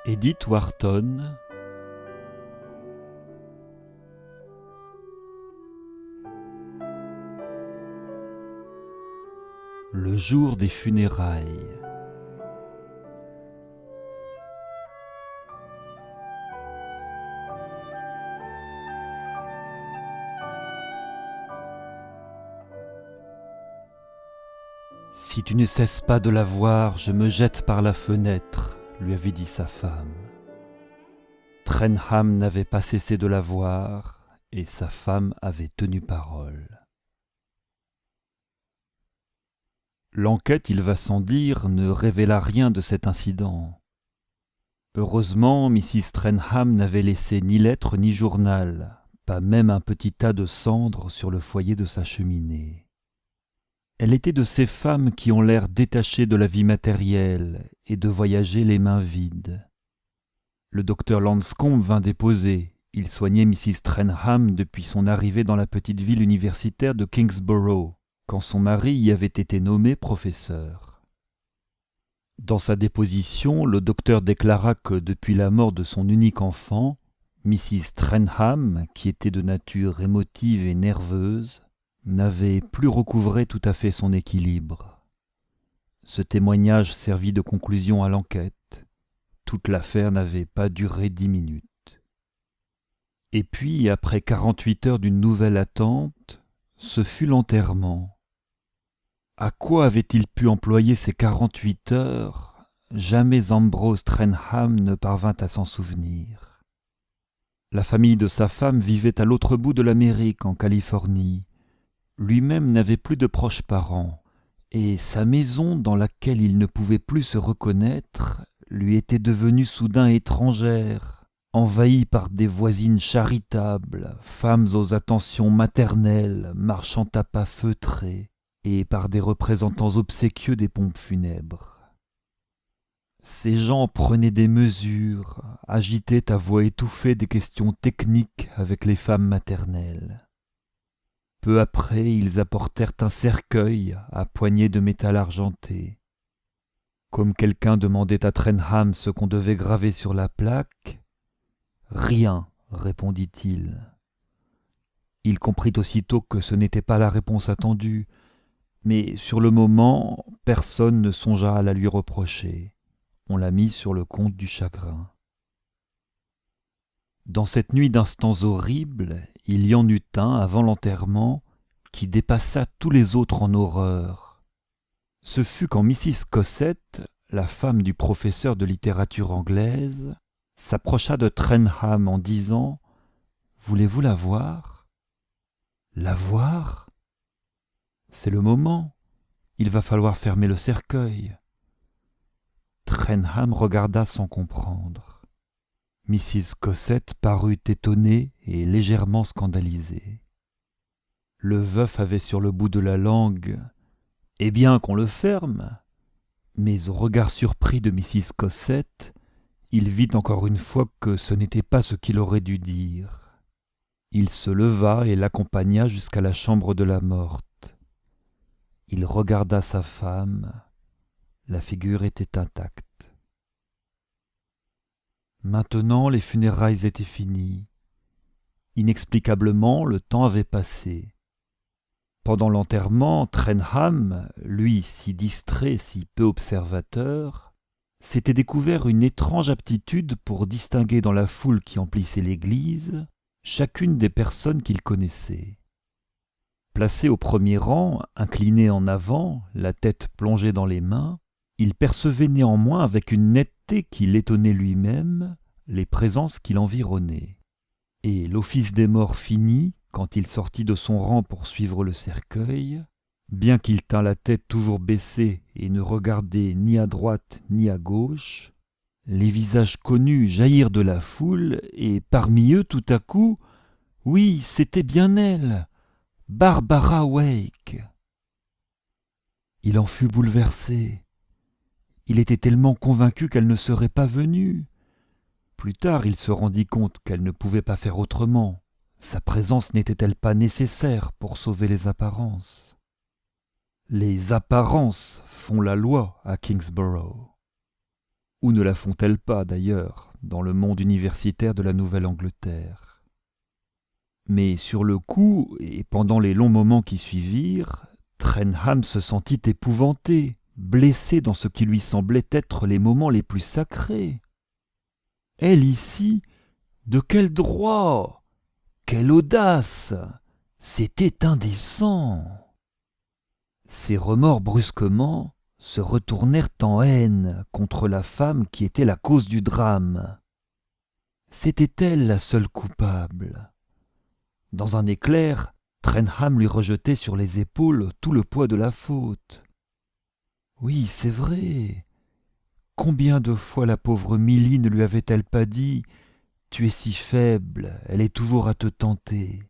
Edith Wharton, le jour des funérailles. Si tu ne cesses pas de la voir, je me jette par la fenêtre, lui avait dit sa femme. Trenham n'avait pas cessé de la voir, et sa femme avait tenu parole. L'enquête, il va sans dire, ne révéla rien de cet incident. Heureusement, Mrs. Trenham n'avait laissé ni lettre ni journal, pas même un petit tas de cendres sur le foyer de sa cheminée. Elle était de ces femmes qui ont l'air détachées de la vie matérielle et de voyager les mains vides. Le docteur Lanscombe vint déposer. Il soignait Mrs. Trenham depuis son arrivée dans la petite ville universitaire de Kingsborough, quand son mari y avait été nommé professeur. Dans sa déposition, le docteur déclara que depuis la mort de son unique enfant, Mrs. Trenham, qui était de nature émotive et nerveuse, n'avait plus recouvré tout à fait son équilibre. Ce témoignage servit de conclusion à l'enquête. Toute l'affaire n'avait pas duré 10 minutes. Et puis, après 48 heures d'une nouvelle attente, ce fut l'enterrement. À quoi avait-il pu employer ces 48 heures? Jamais Ambrose Trenham ne parvint à s'en souvenir. La famille de sa femme vivait à l'autre bout de l'Amérique, en Californie. Lui-même n'avait plus de proches parents, et sa maison, dans laquelle il ne pouvait plus se reconnaître, lui était devenue soudain étrangère, envahie par des voisines charitables, femmes aux attentions maternelles, marchant à pas feutrés, et par des représentants obséquieux des pompes funèbres. Ces gens prenaient des mesures, agitaient à voix étouffée des questions techniques avec les femmes maternelles. Peu après, ils apportèrent un cercueil à poignée de métal argenté. Comme quelqu'un demandait à Trenham ce qu'on devait graver sur la plaque, « Rien », répondit-il. Il comprit aussitôt que ce n'était pas la réponse attendue, mais sur le moment, personne ne songea à la lui reprocher. On l'a mis sur le compte du chagrin. Dans cette nuit d'instants horribles, il y en eut un, avant l'enterrement, qui dépassa tous les autres en horreur. Ce fut quand Mrs. Cossette, la femme du professeur de littérature anglaise, s'approcha de Trenham en disant « Voulez-vous la voir ?»« La voir ? C'est le moment. Il va falloir fermer le cercueil. » Trenham regarda sans comprendre. Mrs. Cossette parut étonnée et légèrement scandalisée. Le veuf avait sur le bout de la langue « Eh bien, qu'on le ferme !» Mais au regard surpris de Mrs. Cossette, il vit encore une fois que ce n'était pas ce qu'il aurait dû dire. Il se leva et l'accompagna jusqu'à la chambre de la morte. Il regarda sa femme. La figure était intacte. Maintenant, les funérailles étaient finies. Inexplicablement, le temps avait passé. Pendant l'enterrement, Trenham, lui si distrait, si peu observateur, s'était découvert une étrange aptitude pour distinguer dans la foule qui emplissait l'église chacune des personnes qu'il connaissait. Placé au premier rang, incliné en avant, la tête plongée dans les mains, il percevait néanmoins avec une netteté qui l'étonnait lui-même les présences qui l'environnaient. Et l'office des morts fini, quand il sortit de son rang pour suivre le cercueil, bien qu'il tînt la tête toujours baissée et ne regardait ni à droite ni à gauche, les visages connus jaillirent de la foule, et parmi eux, tout à coup, oui, c'était bien elle, Barbara Wake. Il en fut bouleversé. Il était tellement convaincu qu'elle ne serait pas venue. Plus tard, il se rendit compte qu'elle ne pouvait pas faire autrement. Sa présence n'était-elle pas nécessaire pour sauver les apparences? Les apparences font la loi à Kingsborough. Où ne la font-elles pas, d'ailleurs, dans le monde universitaire de la Nouvelle-Angleterre? Mais sur le coup, et pendant les longs moments qui suivirent, Trenham se sentit épouvanté, blessé dans ce qui lui semblait être les moments les plus sacrés. Elle ici, de quel droit? Quelle audace! C'était indécent! Ses remords brusquement se retournèrent en haine contre la femme qui était la cause du drame. C'était elle la seule coupable. Dans un éclair, Trenham lui rejetait sur les épaules tout le poids de la faute. Oui, c'est vrai. Combien de fois la pauvre Milly ne lui avait-elle pas dit « Tu es si faible, elle est toujours à te tenter ».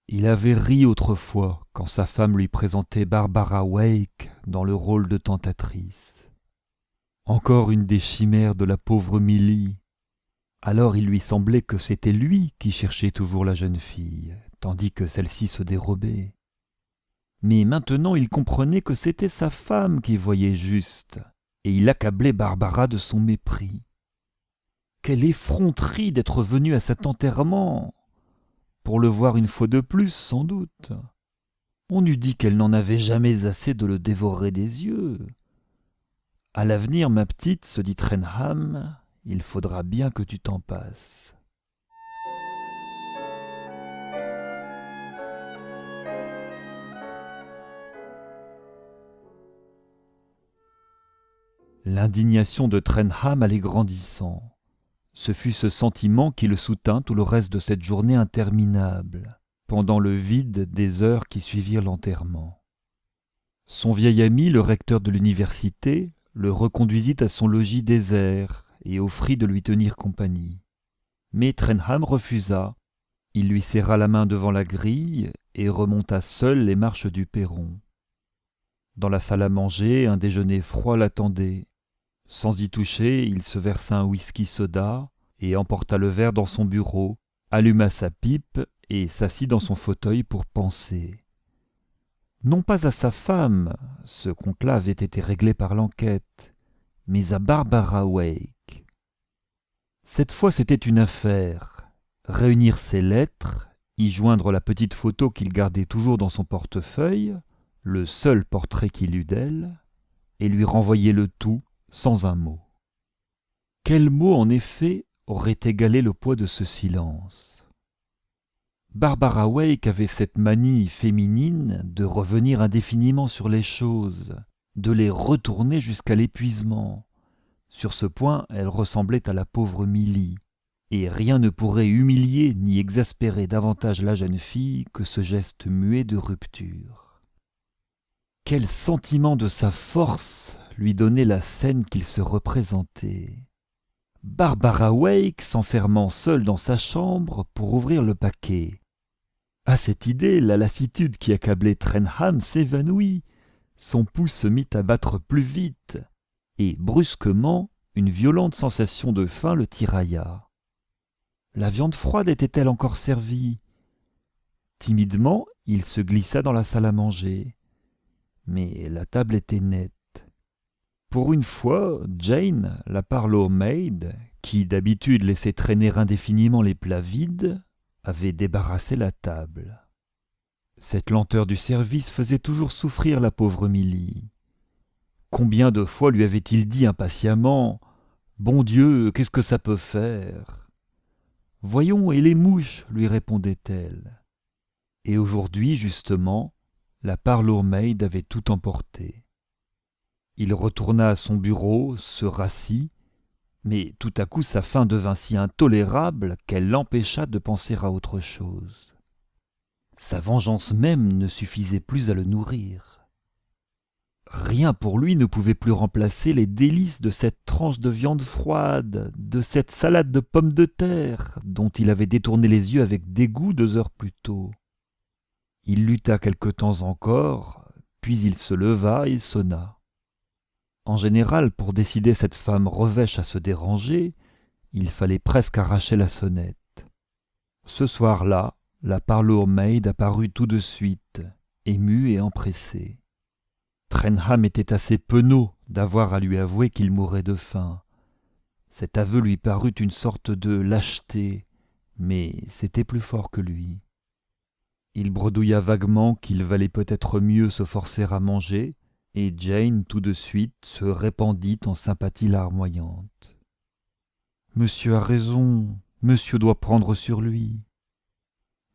Il avait ri autrefois quand sa femme lui présentait Barbara Wake dans le rôle de tentatrice. Encore une des chimères de la pauvre Milly. Alors il lui semblait que c'était lui qui cherchait toujours la jeune fille, tandis que celle-ci se dérobait. Mais maintenant il comprenait que c'était sa femme qui voyait juste, et il accablait Barbara de son mépris. Quelle effronterie d'être venu à cet enterrement! Pour le voir une fois de plus, sans doute. On eût dit qu'elle n'en avait jamais assez de le dévorer des yeux. À l'avenir, ma petite, se dit Trenham, il faudra bien que tu t'en passes. L'indignation de Trenham allait grandissant. Ce fut ce sentiment qui le soutint tout le reste de cette journée interminable, pendant le vide des heures qui suivirent l'enterrement. Son vieil ami, le recteur de l'université, le reconduisit à son logis désert et offrit de lui tenir compagnie. Mais Trenham refusa. Il lui serra la main devant la grille et remonta seul les marches du perron. Dans la salle à manger, un déjeuner froid l'attendait. Sans y toucher, il se versa un whisky-soda et emporta le verre dans son bureau, alluma sa pipe et s'assit dans son fauteuil pour penser. Non pas à sa femme, ce compte-là avait été réglé par l'enquête, mais à Barbara Wake. Cette fois c'était une affaire. Réunir ses lettres, y joindre la petite photo qu'il gardait toujours dans son portefeuille, le seul portrait qu'il eût d'elle, et lui renvoyer le tout sans un mot. Quel mot, en effet, aurait égalé le poids de ce silence? Barbara Wake avait cette manie féminine de revenir indéfiniment sur les choses, de les retourner jusqu'à l'épuisement. Sur ce point, elle ressemblait à la pauvre Milly, et rien ne pourrait humilier ni exaspérer davantage la jeune fille que ce geste muet de rupture. Quel sentiment de sa force lui donnait la scène qu'il se représentait. Barbara Wake s'enfermant seule dans sa chambre pour ouvrir le paquet. À cette idée, la lassitude qui accablait Trenham s'évanouit. Son pouls se mit à battre plus vite, et brusquement, une violente sensation de faim le tirailla. La viande froide était-elle encore servie? Timidement, il se glissa dans la salle à manger. Mais la table était nette. Pour une fois, Jane, la parlour maid, qui d'habitude laissait traîner indéfiniment les plats vides, avait débarrassé la table. Cette lenteur du service faisait toujours souffrir la pauvre Milly. Combien de fois lui avait-il dit impatiemment « Bon Dieu, qu'est-ce que ça peut faire ?» « Voyons, et les mouches ?» lui répondait-elle. Et aujourd'hui, justement, la parlour maid avait tout emporté. Il retourna à son bureau, se rassit, mais tout à coup sa faim devint si intolérable qu'elle l'empêcha de penser à autre chose. Sa vengeance même ne suffisait plus à le nourrir. Rien pour lui ne pouvait plus remplacer les délices de cette tranche de viande froide, de cette salade de pommes de terre, dont il avait détourné les yeux avec dégoût 2 heures plus tôt. Il lutta quelque temps encore, puis il se leva et sonna. En général, pour décider cette femme revêche à se déranger, il fallait presque arracher la sonnette. Ce soir-là, la parlour maid apparut tout de suite, émue et empressée. Trenham était assez penaud d'avoir à lui avouer qu'il mourait de faim, Cet aveu lui parut une sorte de lâcheté, mais c'était plus fort que lui. Il bredouilla vaguement qu'il valait peut-être mieux se forcer à manger, et Jane, tout de suite, se répandit en sympathies larmoyantes. « Monsieur a raison, monsieur doit prendre sur lui. »«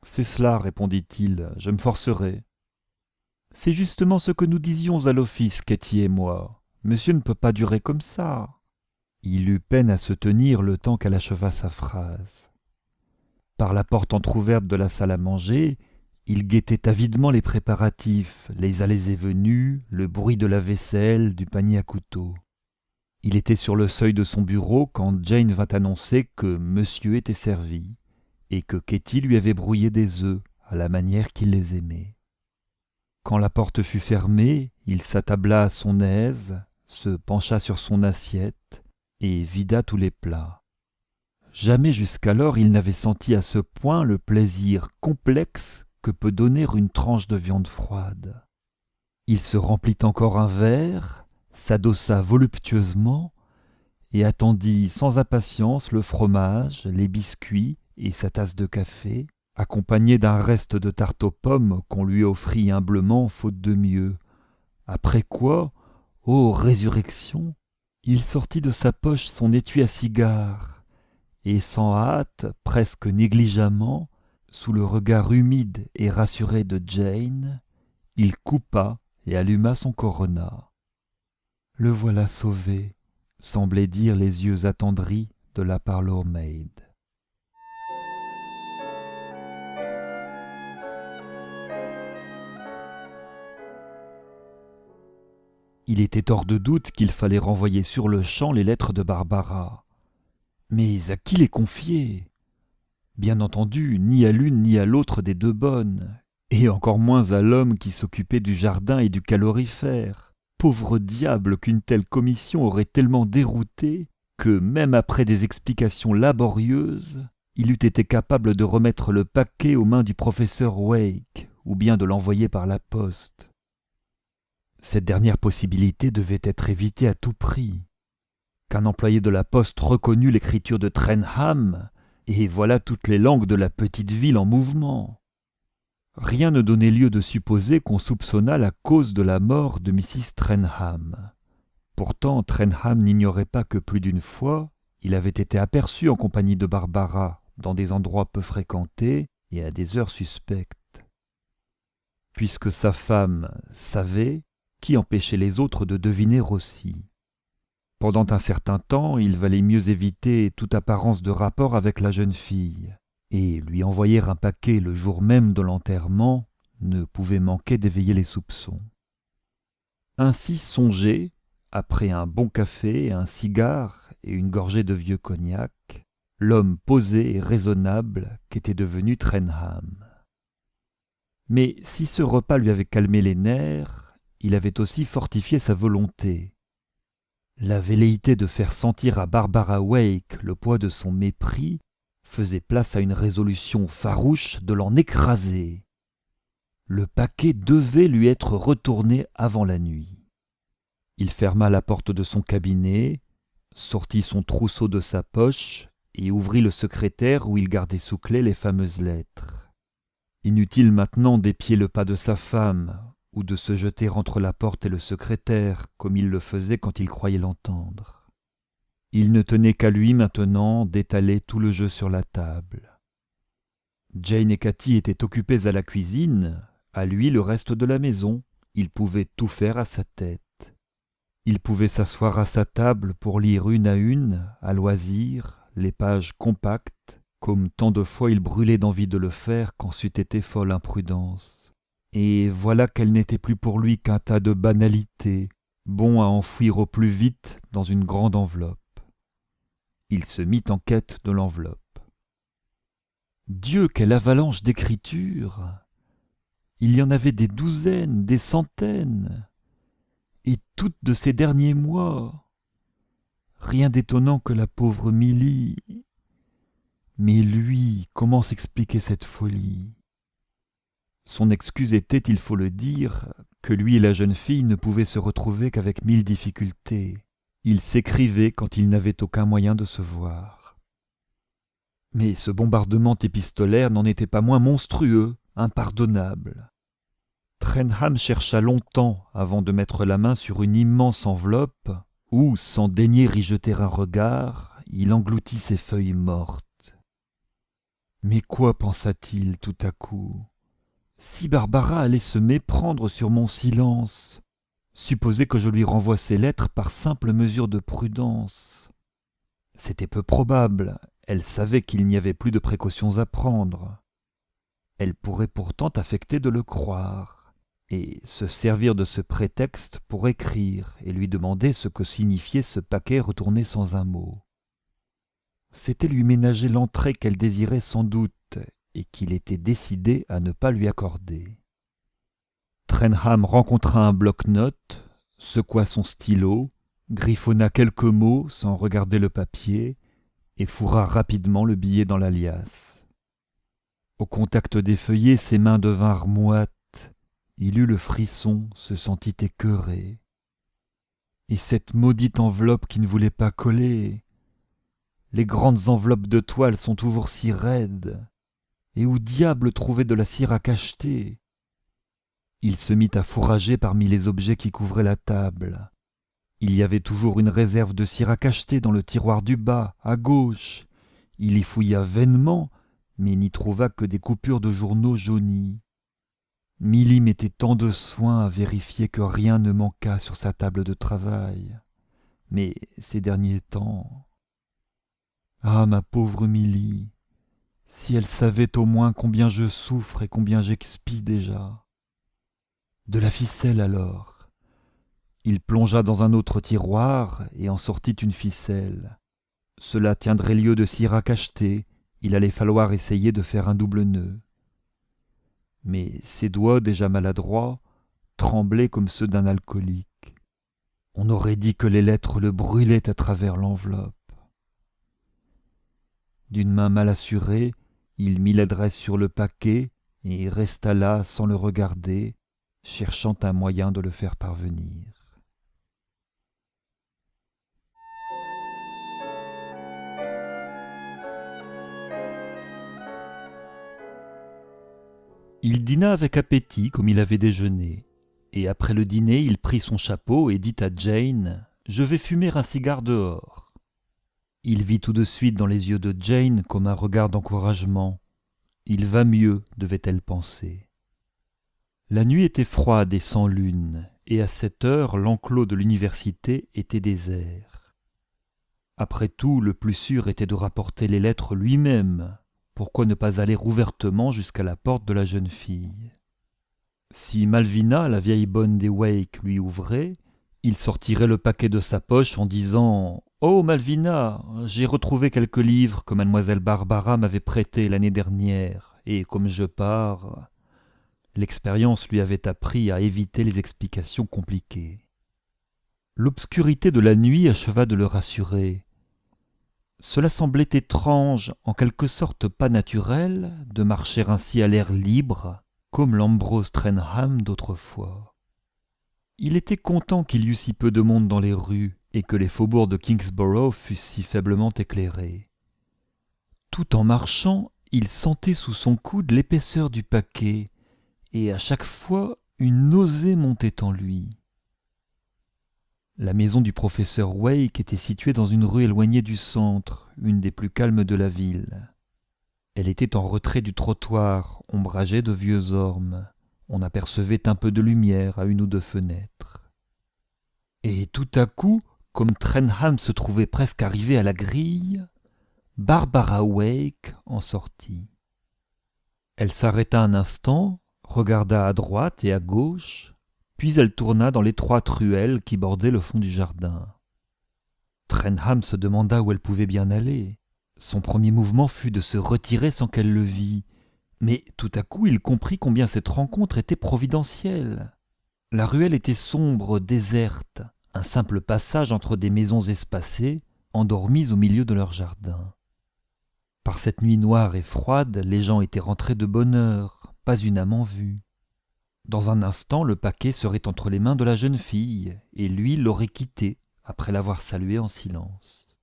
C'est cela, répondit-il, je me forcerai. »« C'est justement ce que nous disions à l'office, Katie et moi. Monsieur ne peut pas durer comme ça. » Il eut peine à se tenir le temps qu'elle acheva sa phrase. Par la porte entr'ouverte de la salle à manger, il guettait avidement les préparatifs, les allées et venues, le bruit de la vaisselle, du panier à couteau. Il était sur le seuil de son bureau quand Jane vint annoncer que monsieur était servi et que Katie lui avait brouillé des œufs à la manière qu'il les aimait. Quand la porte fut fermée, il s'attabla à son aise, se pencha sur son assiette et vida tous les plats. Jamais jusqu'alors il n'avait senti à ce point le plaisir complexe que peut donner une tranche de viande froide. Il se remplit encore un verre, s'adossa voluptueusement et attendit sans impatience le fromage, les biscuits et sa tasse de café, accompagné d'un reste de tarte aux pommes qu'on lui offrit humblement faute de mieux. Après quoi, ô résurrection, il sortit de sa poche son étui à cigare et sans hâte, presque négligemment, sous le regard humide et rassuré de Jane, il coupa et alluma son corona. « Le voilà sauvé », semblaient dire les yeux attendris de la parlour maid. Il était hors de doute qu'il fallait renvoyer sur-le-champ les lettres de Barbara. Mais à qui les confier ? Bien entendu, ni à l'une ni à l'autre des deux bonnes, et encore moins à l'homme qui s'occupait du jardin et du calorifère. Pauvre diable qu'une telle commission aurait tellement dérouté que, même après des explications laborieuses, il eût été capable de remettre le paquet aux mains du professeur Wake, ou bien de l'envoyer par la poste. Cette dernière possibilité devait être évitée à tout prix. Qu'un employé de la poste reconnût l'écriture de Trenham, et voilà toutes les langues de la petite ville en mouvement. Rien ne donnait lieu de supposer qu'on soupçonnât la cause de la mort de Mrs. Trenham. Pourtant, Trenham n'ignorait pas que plus d'une fois, il avait été aperçu en compagnie de Barbara dans des endroits peu fréquentés et à des heures suspectes. Puisque sa femme savait, qui empêchait les autres de deviner aussi? Pendant un certain temps, il valait mieux éviter toute apparence de rapport avec la jeune fille, et lui envoyer un paquet le jour même de l'enterrement ne pouvait manquer d'éveiller les soupçons. Ainsi songé, après un bon café, un cigare et une gorgée de vieux cognac, l'homme posé et raisonnable qu'était devenu Trenham. Mais si ce repas lui avait calmé les nerfs, il avait aussi fortifié sa volonté. La velléité de faire sentir à Barbara Wake le poids de son mépris faisait place à une résolution farouche de l'en écraser. Le paquet devait lui être retourné avant la nuit. Il ferma la porte de son cabinet, sortit son trousseau de sa poche et ouvrit le secrétaire où il gardait sous clé les fameuses lettres. Inutile maintenant d'épier le pas de sa femme, ou de se jeter entre la porte et le secrétaire, comme il le faisait quand il croyait l'entendre. Il ne tenait qu'à lui maintenant d'étaler tout le jeu sur la table. Jane et Katie étaient occupées à la cuisine, à lui le reste de la maison. Il pouvait tout faire à sa tête. Il pouvait s'asseoir à sa table pour lire une, à loisir, les pages compactes, comme tant de fois il brûlait d'envie de le faire quand c'eût été folle imprudence. Et voilà qu'elle n'était plus pour lui qu'un tas de banalités, bon à enfouir au plus vite dans une grande enveloppe. Il se mit en quête de l'enveloppe. Dieu, quelle avalanche d'écritures! Il y en avait des douzaines, des centaines, et toutes de ces derniers mois. Rien d'étonnant que la pauvre Milly. Mais lui, comment s'expliquer cette folie? Son excuse était, il faut le dire, que lui et la jeune fille ne pouvaient se retrouver qu'avec 1000 difficultés. Ils s'écrivaient quand ils n'avaient aucun moyen de se voir. Mais ce bombardement épistolaire n'en était pas moins monstrueux, impardonnable. Trenham chercha longtemps avant de mettre la main sur une immense enveloppe où, sans daigner y jeter un regard, il engloutit ses feuilles mortes. Mais quoi pensa-t-il tout à coup? Si Barbara allait se méprendre sur mon silence, supposer que je lui renvoie ses lettres par simple mesure de prudence. C'était peu probable, elle savait qu'il n'y avait plus de précautions à prendre. Elle pourrait pourtant affecter de le croire, et se servir de ce prétexte pour écrire et lui demander ce que signifiait ce paquet retourné sans un mot. C'était lui ménager l'entrée qu'elle désirait sans doute, et qu'il était décidé à ne pas lui accorder. Trenham rencontra un bloc-notes, secoua son stylo, griffonna quelques mots sans regarder le papier, et fourra rapidement le billet dans la liasse. Au contact des feuillets, ses mains devinrent moites. Il eut le frisson, se sentit écœuré. Et cette maudite enveloppe qui ne voulait pas coller. Les grandes enveloppes de toile sont toujours si raides. Et où diable trouver de la cire à cacheter? Il se mit à fourrager parmi les objets qui couvraient la table. Il y avait toujours une réserve de cire à cacheter dans le tiroir du bas, à gauche. Il y fouilla vainement, mais n'y trouva que des coupures de journaux jaunis. Milly mettait tant de soin à vérifier que rien ne manquât sur sa table de travail. Mais ces derniers temps... Ah, ma pauvre Milly! Si elle savait au moins combien je souffre et combien j'expie déjà. De la ficelle alors. Il plongea dans un autre tiroir et en sortit une ficelle. Cela tiendrait lieu de cire à cacheter, il allait falloir essayer de faire un double nœud. Mais ses doigts, déjà maladroits, tremblaient comme ceux d'un alcoolique. On aurait dit que les lettres le brûlaient à travers l'enveloppe. D'une main mal assurée, il mit l'adresse sur le paquet et resta là sans le regarder, cherchant un moyen de le faire parvenir. Il dîna avec appétit comme il avait déjeuné, et après le dîner il prit son chapeau et dit à Jane « Je vais fumer un cigare dehors ». Il vit tout de suite dans les yeux de Jane comme un regard d'encouragement. Il va mieux, devait-elle penser. La nuit était froide et sans lune, et à cette heure l'enclos de l'université était désert. Après tout, le plus sûr était de rapporter les lettres lui-même. Pourquoi ne pas aller ouvertement jusqu'à la porte de la jeune fille? Si Malvina, la vieille bonne des Wake, lui ouvrait, il sortirait le paquet de sa poche en disant « Oh Malvina, j'ai retrouvé quelques livres que mademoiselle Barbara m'avait prêtés l'année dernière, et comme je pars... » L'expérience lui avait appris à éviter les explications compliquées. L'obscurité de la nuit acheva de le rassurer. Cela semblait étrange, en quelque sorte pas naturel, de marcher ainsi à l'air libre, comme l'Ambrose Trenham d'autrefois. Il était content qu'il y eût si peu de monde dans les rues et que les faubourgs de Kingsborough fussent si faiblement éclairés. Tout en marchant, il sentait sous son coude l'épaisseur du paquet, et à chaque fois une nausée montait en lui. La maison du professeur Wake était située dans une rue éloignée du centre, une des plus calmes de la ville. Elle était en retrait du trottoir, ombragée de vieux ormes. On apercevait un peu de lumière à une ou deux fenêtres. Et tout à coup, comme Trenham se trouvait presque arrivé à la grille, Barbara Wake en sortit. Elle s'arrêta un instant, regarda à droite et à gauche, puis elle tourna dans l'étroite ruelle qui bordait le fond du jardin. Trenham se demanda où elle pouvait bien aller. Son premier mouvement fut de se retirer sans qu'elle le vît, mais tout à coup il comprit combien cette rencontre était providentielle. La ruelle était sombre, déserte, un simple passage entre des maisons espacées, endormies au milieu de leur jardin. Par cette nuit noire et froide, les gens étaient rentrés de bonne heure, pas une âme en vue. Dans un instant, le paquet serait entre les mains de la jeune fille, et lui l'aurait quitté, après l'avoir salué en silence.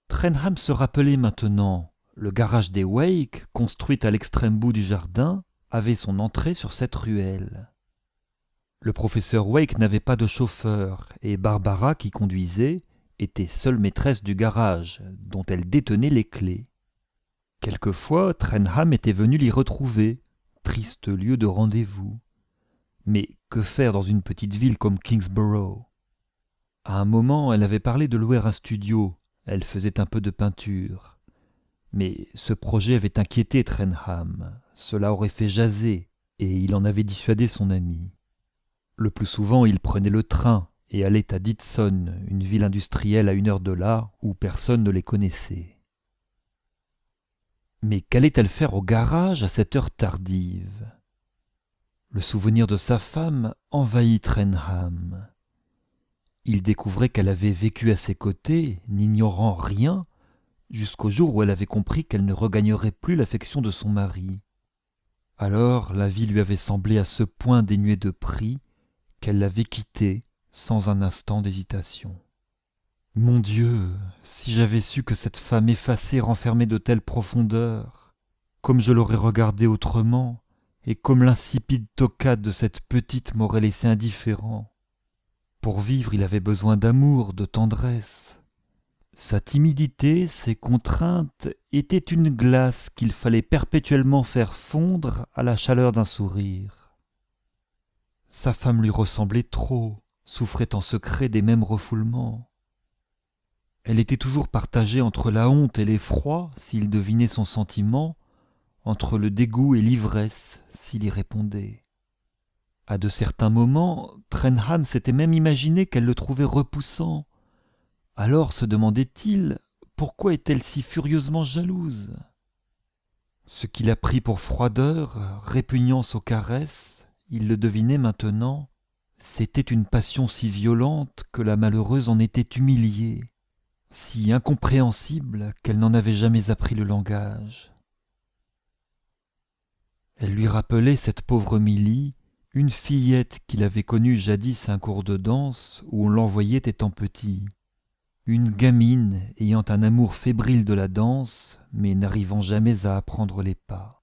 Trenham se rappelait maintenant, le garage des Wake, construit à l'extrême bout du jardin, avait son entrée sur cette ruelle. Le professeur Wake n'avait pas de chauffeur et Barbara, qui conduisait, était seule maîtresse du garage, dont elle détenait les clés. Quelquefois, Trenham était venu l'y retrouver, triste lieu de rendez-vous. Mais que faire dans une petite ville comme Kingsborough ? À un moment, elle avait parlé de louer un studio, elle faisait un peu de peinture. Mais ce projet avait inquiété Trenham, cela aurait fait jaser, et il en avait dissuadé son ami. Le plus souvent, il prenait le train et allait à Ditson, une ville industrielle à 1 heure de là, où personne ne les connaissait. Mais qu'allait-elle faire au garage à cette heure tardive ? Le souvenir de sa femme envahit Trenham. Il découvrait qu'elle avait vécu à ses côtés, n'ignorant rien, jusqu'au jour où elle avait compris qu'elle ne regagnerait plus l'affection de son mari. Alors la vie lui avait semblé à ce point dénuée de prix qu'elle l'avait quitté sans un instant d'hésitation. Mon Dieu, si j'avais su que cette femme effacée renfermait de telles profondeurs, comme je l'aurais regardée autrement, et comme l'insipide toquade de cette petite m'aurait laissé indifférent. Pour vivre, il avait besoin d'amour, de tendresse. Sa timidité, ses contraintes étaient une glace qu'il fallait perpétuellement faire fondre à la chaleur d'un sourire. Sa femme lui ressemblait trop, souffrait en secret des mêmes refoulements. Elle était toujours partagée entre la honte et l'effroi s'il devinait son sentiment, entre le dégoût et l'ivresse s'il y répondait. À de certains moments, Trenham s'était même imaginé qu'elle le trouvait repoussant. Alors se demandait-il pourquoi est-elle si furieusement jalouse ? Ce qu'il a pris pour froideur, répugnance aux caresses, il le devinait maintenant, c'était une passion si violente que la malheureuse en était humiliée, si incompréhensible qu'elle n'en avait jamais appris le langage. Elle lui rappelait cette pauvre Milly, une fillette qu'il avait connue jadis à un cours de danse où on l'envoyait étant petit. Une gamine ayant un amour fébrile de la danse, mais n'arrivant jamais à apprendre les pas.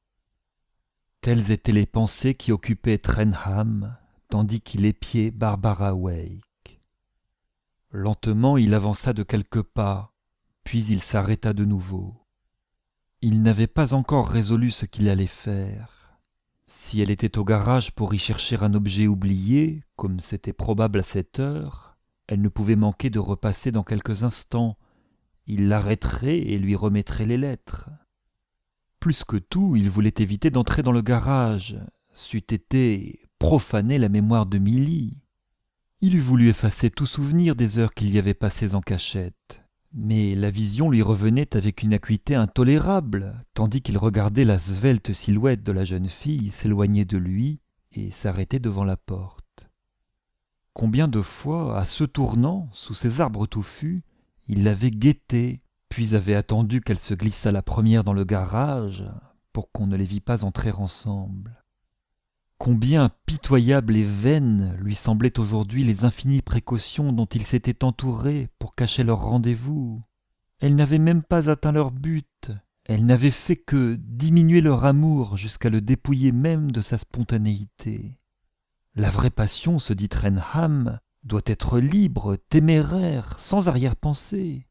Telles étaient les pensées qui occupaient Trenham, tandis qu'il épiait Barbara Wake. Lentement, il avança de quelques pas, puis il s'arrêta de nouveau. Il n'avait pas encore résolu ce qu'il allait faire. Si elle était au garage pour y chercher un objet oublié, comme c'était probable à cette heure, elle ne pouvait manquer de repasser dans quelques instants. Il l'arrêterait et lui remettrait les lettres. Plus que tout, il voulait éviter d'entrer dans le garage, c'eût été profaner la mémoire de Milly. Il eût voulu effacer tout souvenir des heures qu'il y avait passées en cachette. Mais la vision lui revenait avec une acuité intolérable, tandis qu'il regardait la svelte silhouette de la jeune fille s'éloigner de lui et s'arrêter devant la porte. Combien de fois, à ce tournant, sous ces arbres touffus, il l'avait guettée, puis avait attendu qu'elle se glissât la première dans le garage pour qu'on ne les vît pas entrer ensemble. Combien pitoyables et vaines lui semblaient aujourd'hui les infinies précautions dont ils s'étaient entourés pour cacher leur rendez-vous. Elles n'avaient même pas atteint leur but, elles n'avaient fait que diminuer leur amour jusqu'à le dépouiller même de sa spontanéité. La vraie passion, se dit Trenham, doit être libre, téméraire, sans arrière-pensée.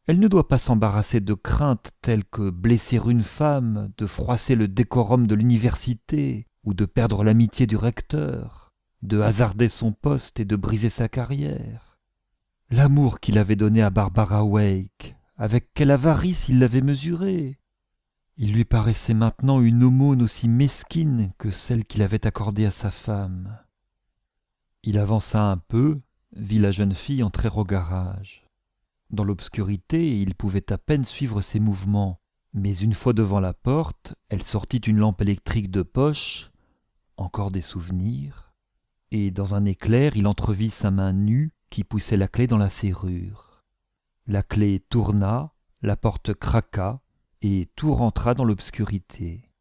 Elle ne doit pas s'embarrasser de craintes telles que blesser une femme, de froisser le décorum de l'université, ou de perdre l'amitié du recteur, de hasarder son poste et de briser sa carrière. L'amour qu'il avait donné à Barbara Wake, avec quelle avarice il l'avait mesuré. Il lui paraissait maintenant une aumône aussi mesquine que celle qu'il avait accordée à sa femme. Il avança un peu, vit la jeune fille entrer au garage. Dans l'obscurité, il pouvait à peine suivre ses mouvements, mais une fois devant la porte, elle sortit une lampe électrique de poche, encore des souvenirs, et dans un éclair, il entrevit sa main nue qui poussait la clé dans la serrure. La clé tourna, la porte craqua, et tout rentra dans l'obscurité.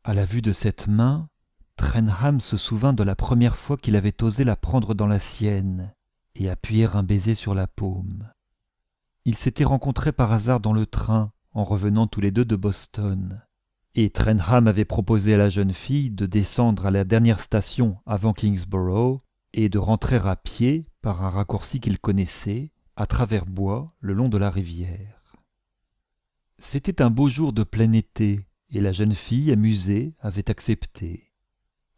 À la vue de cette main, Trenham se souvint de la première fois qu'il avait osé la prendre dans la sienne, et appuyer un baiser sur la paume. Ils s'étaient rencontrés par hasard dans le train en revenant tous les deux de Boston, et Trenham avait proposé à la jeune fille de descendre à la dernière station avant Kingsborough et de rentrer à pied par un raccourci qu'il connaissait, à travers bois, le long de la rivière. C'était un beau jour de plein été, et la jeune fille, amusée, avait accepté.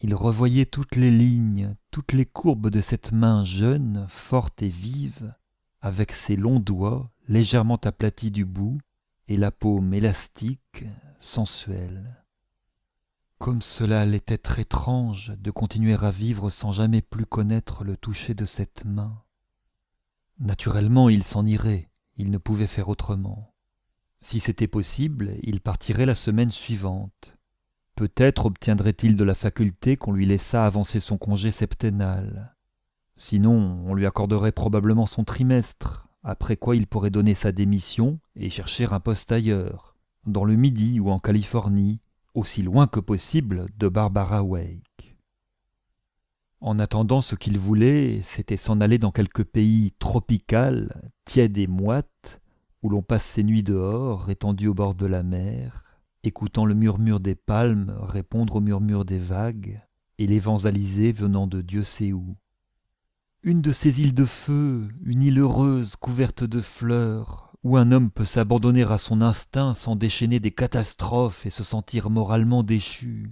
Il revoyait toutes les lignes, toutes les courbes de cette main jeune, forte et vive, avec ses longs doigts légèrement aplatis du bout, et la paume élastique, sensuelle. Comme cela allait être étrange de continuer à vivre sans jamais plus connaître le toucher de cette main. Naturellement, il s'en irait, il ne pouvait faire autrement. Si c'était possible, il partirait la semaine suivante. Peut-être obtiendrait-il de la faculté qu'on lui laissât avancer son congé septennal. Sinon, on lui accorderait probablement son trimestre, après quoi il pourrait donner sa démission et chercher un poste ailleurs, dans le Midi ou en Californie, aussi loin que possible de Barbara Wake. En attendant, ce qu'il voulait, c'était s'en aller dans quelque pays tropical, tiède et moite, où l'on passe ses nuits dehors, étendu au bord de la mer, écoutant le murmure des palmes répondre au murmure des vagues, et les vents alizés venant de Dieu sait où. Une de ces îles de feu, une île heureuse couverte de fleurs, où un homme peut s'abandonner à son instinct sans déchaîner des catastrophes et se sentir moralement déchu.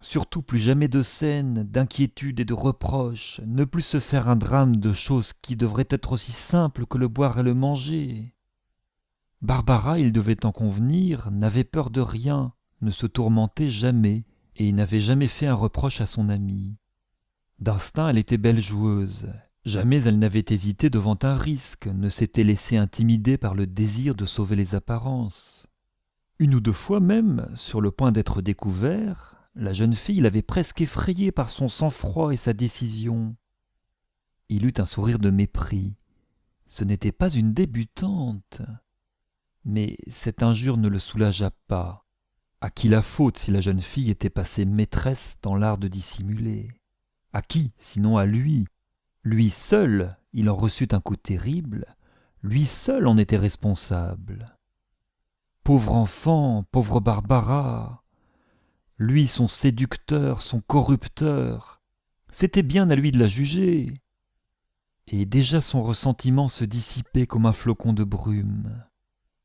Surtout plus jamais de scènes, d'inquiétudes et de reproches, ne plus se faire un drame de choses qui devraient être aussi simples que le boire et le manger. Barbara, il devait en convenir, n'avait peur de rien, ne se tourmentait jamais, et n'avait jamais fait un reproche à son ami. D'instinct, elle était belle joueuse. Jamais elle n'avait hésité devant un risque, ne s'était laissée intimider par le désir de sauver les apparences. Une ou deux fois même, sur le point d'être découvert, la jeune fille l'avait presque effrayé par son sang-froid et sa décision. Il eut un sourire de mépris. Ce n'était pas une débutante. Mais cette injure ne le soulagea pas. À qui la faute si la jeune fille était passée maîtresse dans l'art de dissimuler? À qui, sinon à lui? Lui seul, il en reçut un coup terrible. Lui seul en était responsable. Pauvre enfant, pauvre Barbara! Lui, son séducteur, son corrupteur, c'était bien à lui de la juger. Et déjà son ressentiment se dissipait comme un flocon de brume.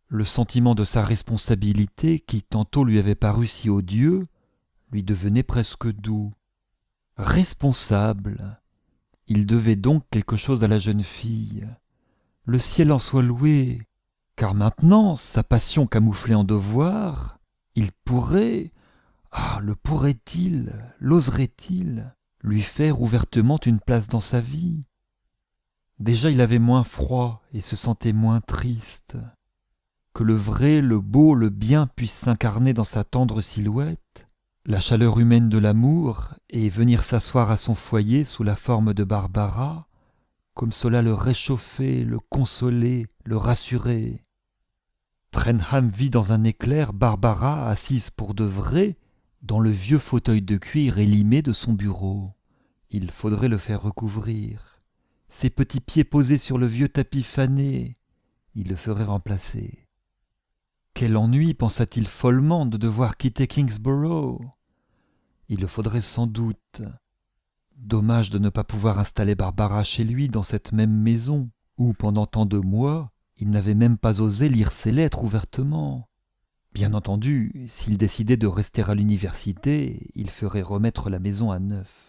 Le sentiment de sa responsabilité, qui tantôt lui avait paru si odieux, lui devenait presque doux. Responsable, il devait donc quelque chose à la jeune fille. Le ciel en soit loué, car maintenant, sa passion camouflée en devoir, il pourrait... le pourrait-il, l'oserait-il, lui faire ouvertement une place dans sa vie? Déjà il avait moins froid et se sentait moins triste. Que le vrai, le beau, le bien puisse s'incarner dans sa tendre silhouette, la chaleur humaine de l'amour, et venir s'asseoir à son foyer sous la forme de Barbara, comme cela le réchauffait, le consolait, le rassurait. Trenham vit dans un éclair Barbara assise pour de vrai, dans le vieux fauteuil de cuir élimé de son bureau. Il faudrait le faire recouvrir. Ses petits pieds posés sur le vieux tapis fané, il le ferait remplacer. Quel ennui, pensa-t-il follement, de devoir quitter Kingsborough. Il le faudrait sans doute. Dommage de ne pas pouvoir installer Barbara chez lui dans cette même maison, où pendant tant de mois, il n'avait même pas osé lire ses lettres ouvertement. Bien entendu, s'il décidait de rester à l'université, il ferait remettre la maison à neuf.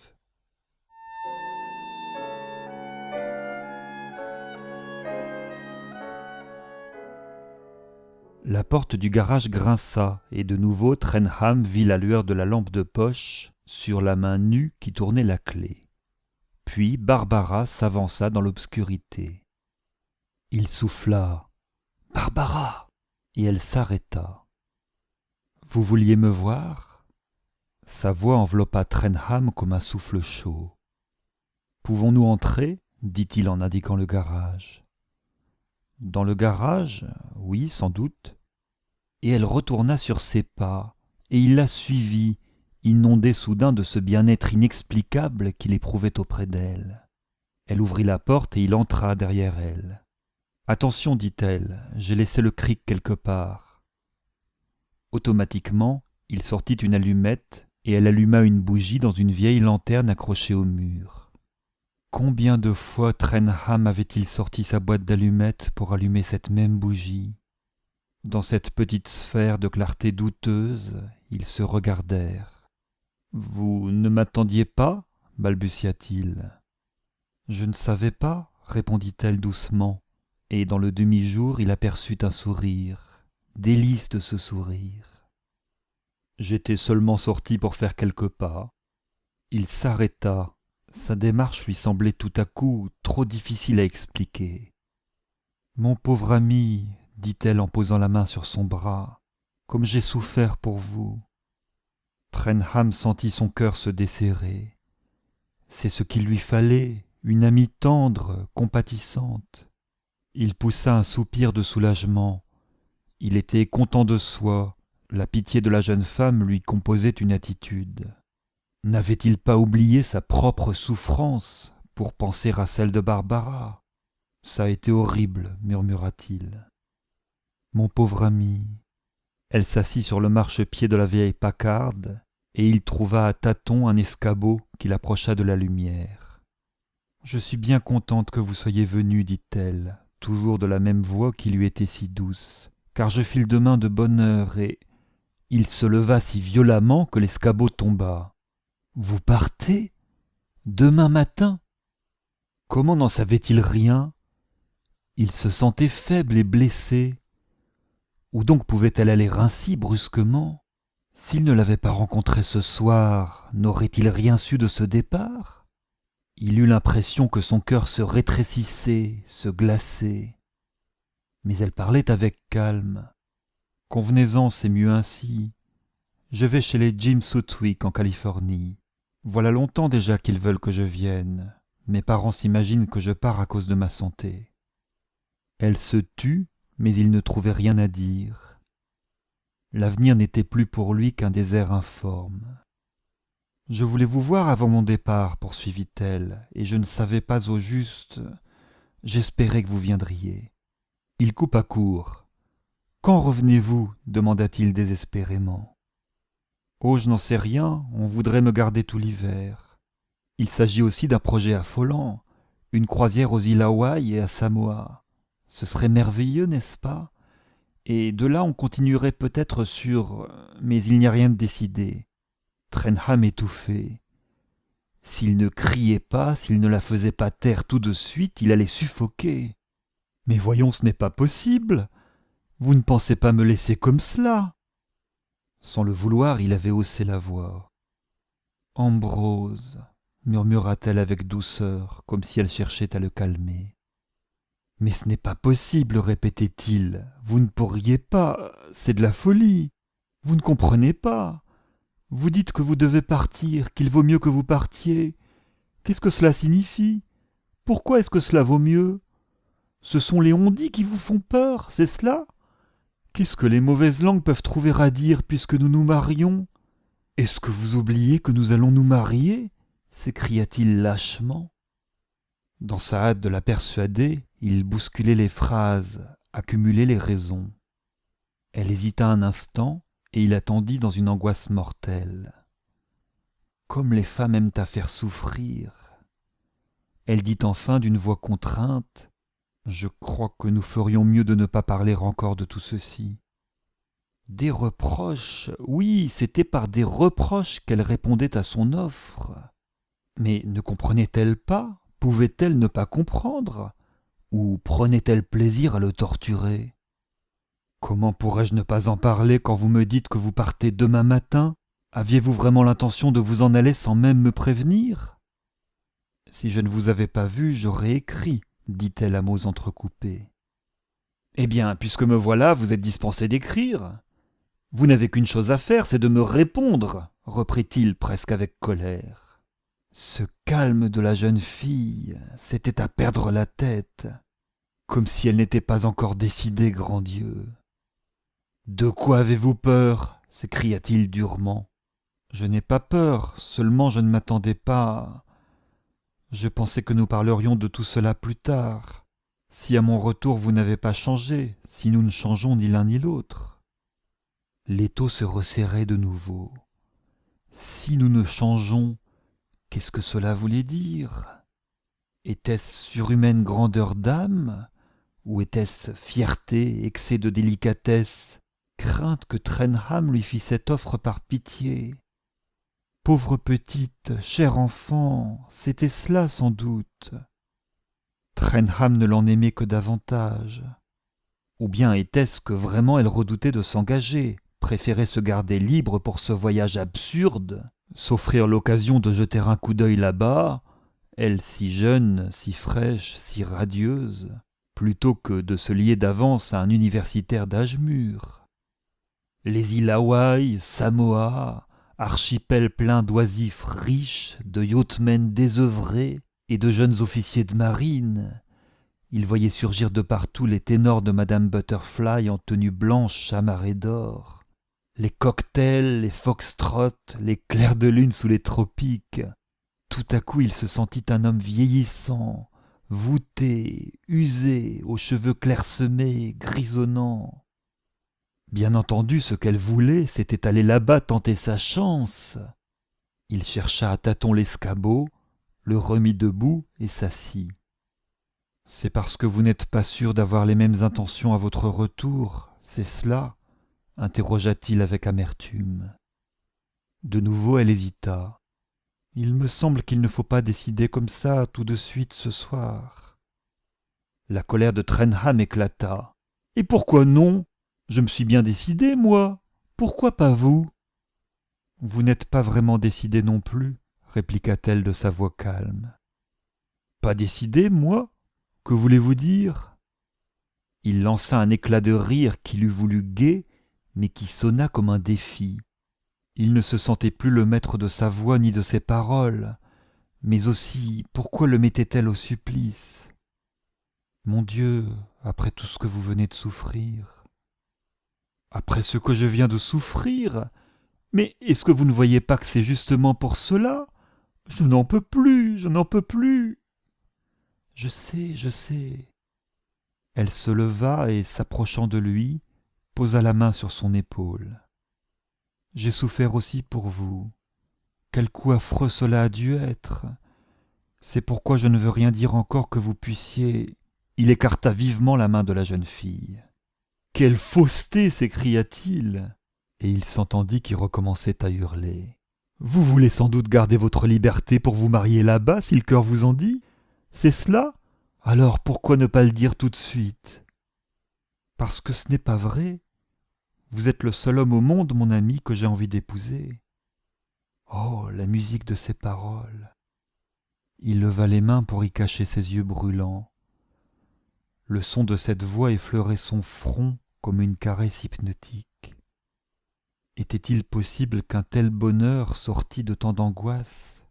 La porte du garage grinça, et de nouveau Trenham vit la lueur de la lampe de poche sur la main nue qui tournait la clé. Puis Barbara s'avança dans l'obscurité. Il souffla « Barbara !» et elle s'arrêta. « Vous vouliez me voir ?» Sa voix enveloppa Trenham comme un souffle chaud. « Pouvons-nous entrer ?» dit-il en indiquant le garage. Dans le garage, oui, sans doute. Et elle retourna sur ses pas, et il la suivit, inondé soudain de ce bien-être inexplicable qu'il éprouvait auprès d'elle. Elle ouvrit la porte et il entra derrière elle. « Attention, dit-elle, j'ai laissé le cric quelque part. » Automatiquement, il sortit une allumette et elle alluma une bougie dans une vieille lanterne accrochée au mur. Combien de fois Trenham avait-il sorti sa boîte d'allumettes pour allumer cette même bougie? Dans cette petite sphère de clarté douteuse, ils se regardèrent. « Vous ne m'attendiez pas ?» balbutia-t-il. « Je ne savais pas, » répondit-elle doucement, et dans le demi-jour il aperçut un sourire. Délice de ce sourire. « J'étais seulement sorti pour faire quelques pas. » Il s'arrêta. Sa démarche lui semblait tout à coup trop difficile à expliquer. « Mon pauvre ami, dit-elle en posant la main sur son bras, comme j'ai souffert pour vous. » Trenham sentit son cœur se desserrer. C'est ce qu'il lui fallait, une amie tendre, compatissante. Il poussa un soupir de soulagement. Il était content de soi. La pitié de la jeune femme lui composait une attitude. N'avait-il pas oublié sa propre souffrance pour penser à celle de Barbara? « Ça a été horrible, murmura-t-il. Mon pauvre ami. » Elle s'assit sur le marchepied de la vieille Packard et il trouva à tâtons un escabeau qui l'approcha de la lumière. « Je suis bien contente que vous soyez venu, dit-elle, toujours de la même voix qui lui était si douce, car je file demain de bonne heure et... » Il se leva si violemment que l'escabeau tomba. « Vous partez? Demain matin ?» Comment n'en savait-il rien? Il se sentait faible et blessé. Où donc pouvait-elle aller ainsi brusquement? S'il ne l'avait pas rencontrée ce soir, n'aurait-il rien su de ce départ? Il eut l'impression que son cœur se rétrécissait, se glaçait. Mais elle parlait avec calme. « Convenez-en, c'est mieux ainsi. Je vais chez les Jim Southwick en Californie. Voilà longtemps déjà qu'ils veulent que je vienne. Mes parents s'imaginent que je pars à cause de ma santé. » Elle se tut, mais il ne trouvait rien à dire. L'avenir n'était plus pour lui qu'un désert informe. « Je voulais vous voir avant mon départ, poursuivit-elle, et je ne savais pas au juste. J'espérais que vous viendriez. » Il coupa court. « Quand revenez-vous » demanda-t-il désespérément. « Oh, je n'en sais rien, on voudrait me garder tout l'hiver. » Il s'agit aussi d'un projet affolant, une croisière aux îles Hawaï et à Samoa. Ce serait merveilleux, n'est-ce pas? Et de là on continuerait peut-être sur... Mais il n'y a rien de décidé. Trenham étouffait. S'il ne criait pas, s'il ne la faisait pas taire tout de suite, il allait suffoquer. « Mais voyons, ce n'est pas possible. Vous ne pensez pas me laisser comme cela ?» Sans le vouloir, il avait haussé la voix. « Ambrose, » murmura-t-elle avec douceur, comme si elle cherchait à le calmer. « Mais ce n'est pas possible, répétait-il. Vous ne pourriez pas, c'est de la folie. Vous ne comprenez pas. Vous dites que vous devez partir, qu'il vaut mieux que vous partiez. Qu'est-ce que cela signifie? Pourquoi est-ce que cela vaut mieux? Ce sont les on-dit qui vous font peur, c'est cela? Qu'est-ce que les mauvaises langues peuvent trouver à dire puisque nous nous marions? Est-ce que vous oubliez que nous allons nous marier? S'écria-t-il lâchement. Dans sa hâte de la persuader, il bousculait les phrases, accumulait les raisons. Elle hésita un instant, et il attendit dans une angoisse mortelle. Comme les femmes aiment à faire souffrir. Elle dit enfin d'une voix contrainte, « Je crois que nous ferions mieux de ne pas parler encore de tout ceci. » Des reproches, oui, c'était par des reproches qu'elle répondait à son offre. Mais ne comprenait-elle pas? Pouvait-elle ne pas comprendre? Ou prenait-elle plaisir à le torturer? Comment pourrais-je ne pas en parler quand vous me dites que vous partez demain matin? Aviez-vous vraiment l'intention de vous en aller sans même me prévenir? Si je ne vous avais pas vu, j'aurais écrit, dit-elle à mots entrecoupés. Eh bien, puisque me voilà, vous êtes dispensé d'écrire. Vous n'avez qu'une chose à faire, c'est de me répondre, reprit-il presque avec colère. Ce calme de la jeune fille, c'était à perdre la tête, comme si elle n'était pas encore décidée, grand Dieu. « De quoi avez-vous peur » s'écria-t-il durement. « Je n'ai pas peur, seulement je ne m'attendais pas... Je pensais que nous parlerions de tout cela plus tard. Si à mon retour vous n'avez pas changé, si nous ne changeons ni l'un ni l'autre. » L'étau se resserrait de nouveau. Si nous ne changeons, qu'est-ce que cela voulait dire? Était-ce surhumaine grandeur d'âme? Ou était-ce fierté, excès de délicatesse, crainte que Trenham lui fît cette offre par pitié? Pauvre petite, cher enfant, c'était cela sans doute. Trenham ne l'en aimait que davantage. Ou bien était-ce que vraiment elle redoutait de s'engager, préférait se garder libre pour ce voyage absurde, s'offrir l'occasion de jeter un coup d'œil là-bas, elle si jeune, si fraîche, si radieuse, plutôt que de se lier d'avance à un universitaire d'âge mûr. Les îles Hawaï, Samoa, archipel plein d'oisifs riches, de yachtsmen désœuvrés et de jeunes officiers de marine. Il voyait surgir de partout les ténors de Madame Butterfly en tenue blanche chamarrée d'or, les cocktails, les foxtrots, les clairs de lune sous les tropiques. Tout à coup il se sentit un homme vieillissant, voûté, usé, aux cheveux clairsemés, grisonnants. Bien entendu, ce qu'elle voulait, c'était aller là-bas tenter sa chance. Il chercha à tâtons l'escabeau, le remit debout et s'assit. « C'est parce que vous n'êtes pas sûr d'avoir les mêmes intentions à votre retour, c'est cela ?» interrogea-t-il avec amertume. De nouveau elle hésita. « Il me semble qu'il ne faut pas décider comme ça tout de suite ce soir. » La colère de Trenham éclata. « Et pourquoi non? Je me suis bien décidé, moi. Pourquoi pas vous? » « Vous n'êtes pas vraiment décidé non plus, » répliqua-t-elle de sa voix calme. « Pas décidé, moi? Que voulez-vous dire ?» Il lança un éclat de rire qu'il eût voulu gai, mais qui sonna comme un défi. Il ne se sentait plus le maître de sa voix ni de ses paroles, mais aussi pourquoi le mettait-elle au supplice? Mon Dieu, après tout ce que vous venez de souffrir. Après ce que je viens de souffrir? Mais est-ce que vous ne voyez pas que c'est justement pour cela? Je n'en peux plus, je n'en peux plus. Je sais, je sais. Elle se leva et, s'approchant de lui, posa la main sur son épaule. J'ai souffert aussi pour vous. Quel coup affreux cela a dû être. C'est pourquoi je ne veux rien dire encore que vous puissiez... Il écarta vivement la main de la jeune fille. « Quelle fausseté !» s'écria-t-il. Et il s'entendit qu'il recommençait à hurler. « Vous voulez sans doute garder votre liberté pour vous marier là-bas, si le cœur vous en dit? C'est cela? Alors pourquoi ne pas le dire tout de suite? Parce que ce n'est pas vrai. Vous êtes le seul homme au monde, mon ami, que j'ai envie d'épouser. » Oh, la musique de ces paroles! Il leva les mains pour y cacher ses yeux brûlants. Le son de cette voix effleurait son front comme une caresse hypnotique. Était-il possible qu'un tel bonheur sortît de tant d'angoisse?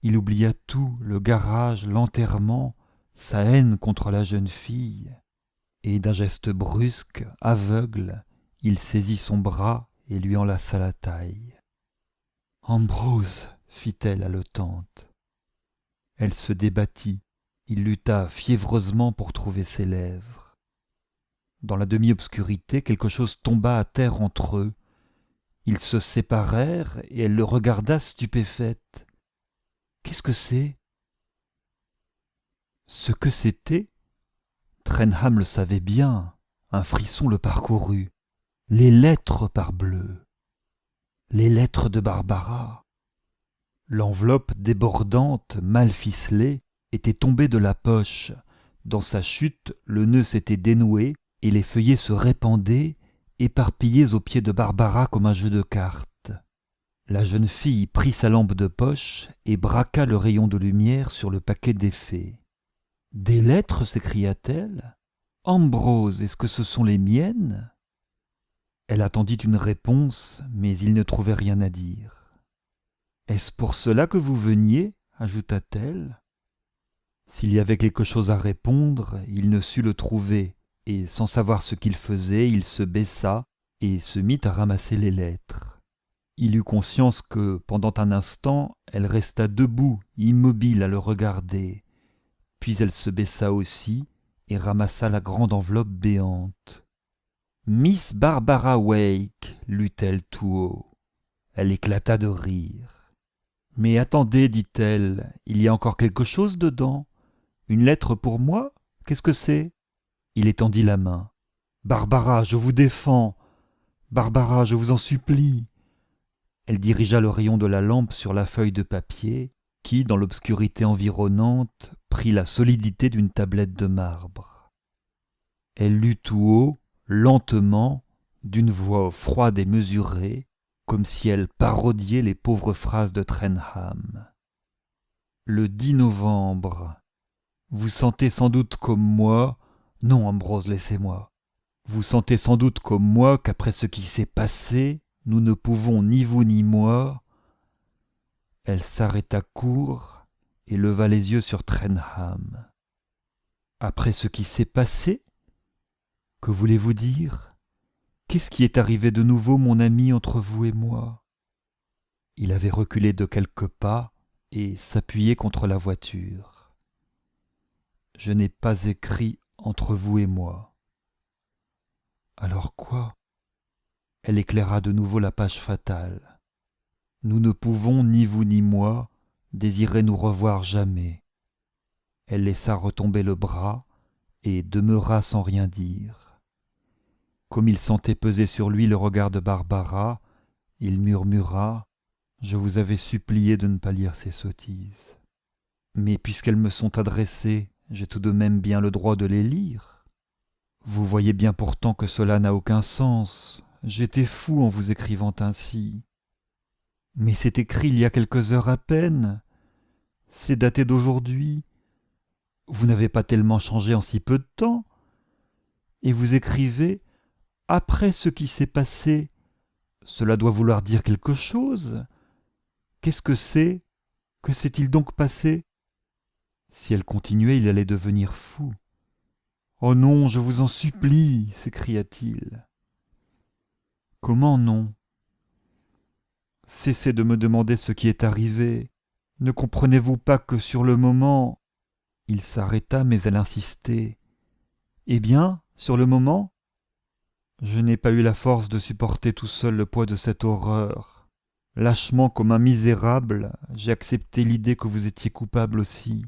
Il oublia tout, le garage, l'enterrement, sa haine contre la jeune fille, et d'un geste brusque, aveugle, il saisit son bras et lui enlaça la taille. « Ambrose !» fit-elle haletante. Elle se débattit, il lutta fiévreusement pour trouver ses lèvres. Dans la demi-obscurité, quelque chose tomba à terre entre eux. Ils se séparèrent et elle le regarda stupéfaite. « Qu'est-ce que c'est ?» Ce que c'était, Trenham le savait bien, un frisson le parcourut. Les lettres parbleu, les lettres de Barbara. L'enveloppe débordante, mal ficelée, était tombée de la poche. Dans sa chute, le nœud s'était dénoué et les feuillets se répandaient, éparpillés aux pieds de Barbara comme un jeu de cartes. La jeune fille prit sa lampe de poche et braqua le rayon de lumière sur le paquet d'effets. « Des lettres » s'écria-t-elle. « Ambrose, est-ce que ce sont les miennes ?» Elle attendit une réponse, mais il ne trouvait rien à dire. « Est-ce pour cela que vous veniez ?» ajouta-t-elle. S'il y avait quelque chose à répondre, il ne sut le trouver, et sans savoir ce qu'il faisait, il se baissa et se mit à ramasser les lettres. Il eut conscience que, pendant un instant, elle resta debout, immobile à le regarder, puis elle se baissa aussi et ramassa la grande enveloppe béante. « Miss Barbara Wake » lut-elle tout haut. Elle éclata de rire. « Mais attendez, dit-elle, il y a encore quelque chose dedans. Une lettre pour moi? Qu'est-ce que c'est ?» Il étendit la main. « Barbara, je vous défends. Barbara, je vous en supplie. » Elle dirigea le rayon de la lampe sur la feuille de papier qui, dans l'obscurité environnante, prit la solidité d'une tablette de marbre. Elle lut tout haut, lentement, d'une voix froide et mesurée, comme si elle parodiait les pauvres phrases de Trenham. Le 10 novembre. Vous sentez sans doute comme moi... Non, Ambrose, laissez-moi. Vous sentez sans doute comme moi qu'après ce qui s'est passé, nous ne pouvons, ni vous ni moi... Elle s'arrêta court et leva les yeux sur Trenham. Après ce qui s'est passé? Que voulez-vous dire? Qu'est-ce qui est arrivé de nouveau, mon ami, entre vous et moi? Il avait reculé de quelques pas et s'appuyait contre la voiture. Je n'ai pas écrit entre vous et moi. Alors quoi? Elle éclaira de nouveau la page fatale. Nous ne pouvons, ni vous ni moi, désirer nous revoir jamais. Elle laissa retomber le bras et demeura sans rien dire. Comme il sentait peser sur lui le regard de Barbara, il murmura « Je vous avais supplié de ne pas lire ces sottises. Mais puisqu'elles me sont adressées, j'ai tout de même bien le droit de les lire. Vous voyez bien pourtant que cela n'a aucun sens. J'étais fou en vous écrivant ainsi. Mais c'est écrit il y a quelques heures à peine. C'est daté d'aujourd'hui. Vous n'avez pas tellement changé en si peu de temps. Et vous écrivez « Après ce qui s'est passé ». Cela doit vouloir dire quelque chose. Qu'est-ce que c'est? Que s'est-il donc passé? Si elle continuait, il allait devenir fou. « Oh non, je vous en supplie » s'écria-t-il. « Comment non? Cessez de me demander ce qui est arrivé. Ne comprenez-vous pas que sur le moment... » Il s'arrêta, mais elle insistait. « Eh bien, sur le moment ?» Je n'ai pas eu la force de supporter tout seul le poids de cette horreur. Lâchement comme un misérable, j'ai accepté l'idée que vous étiez coupable aussi.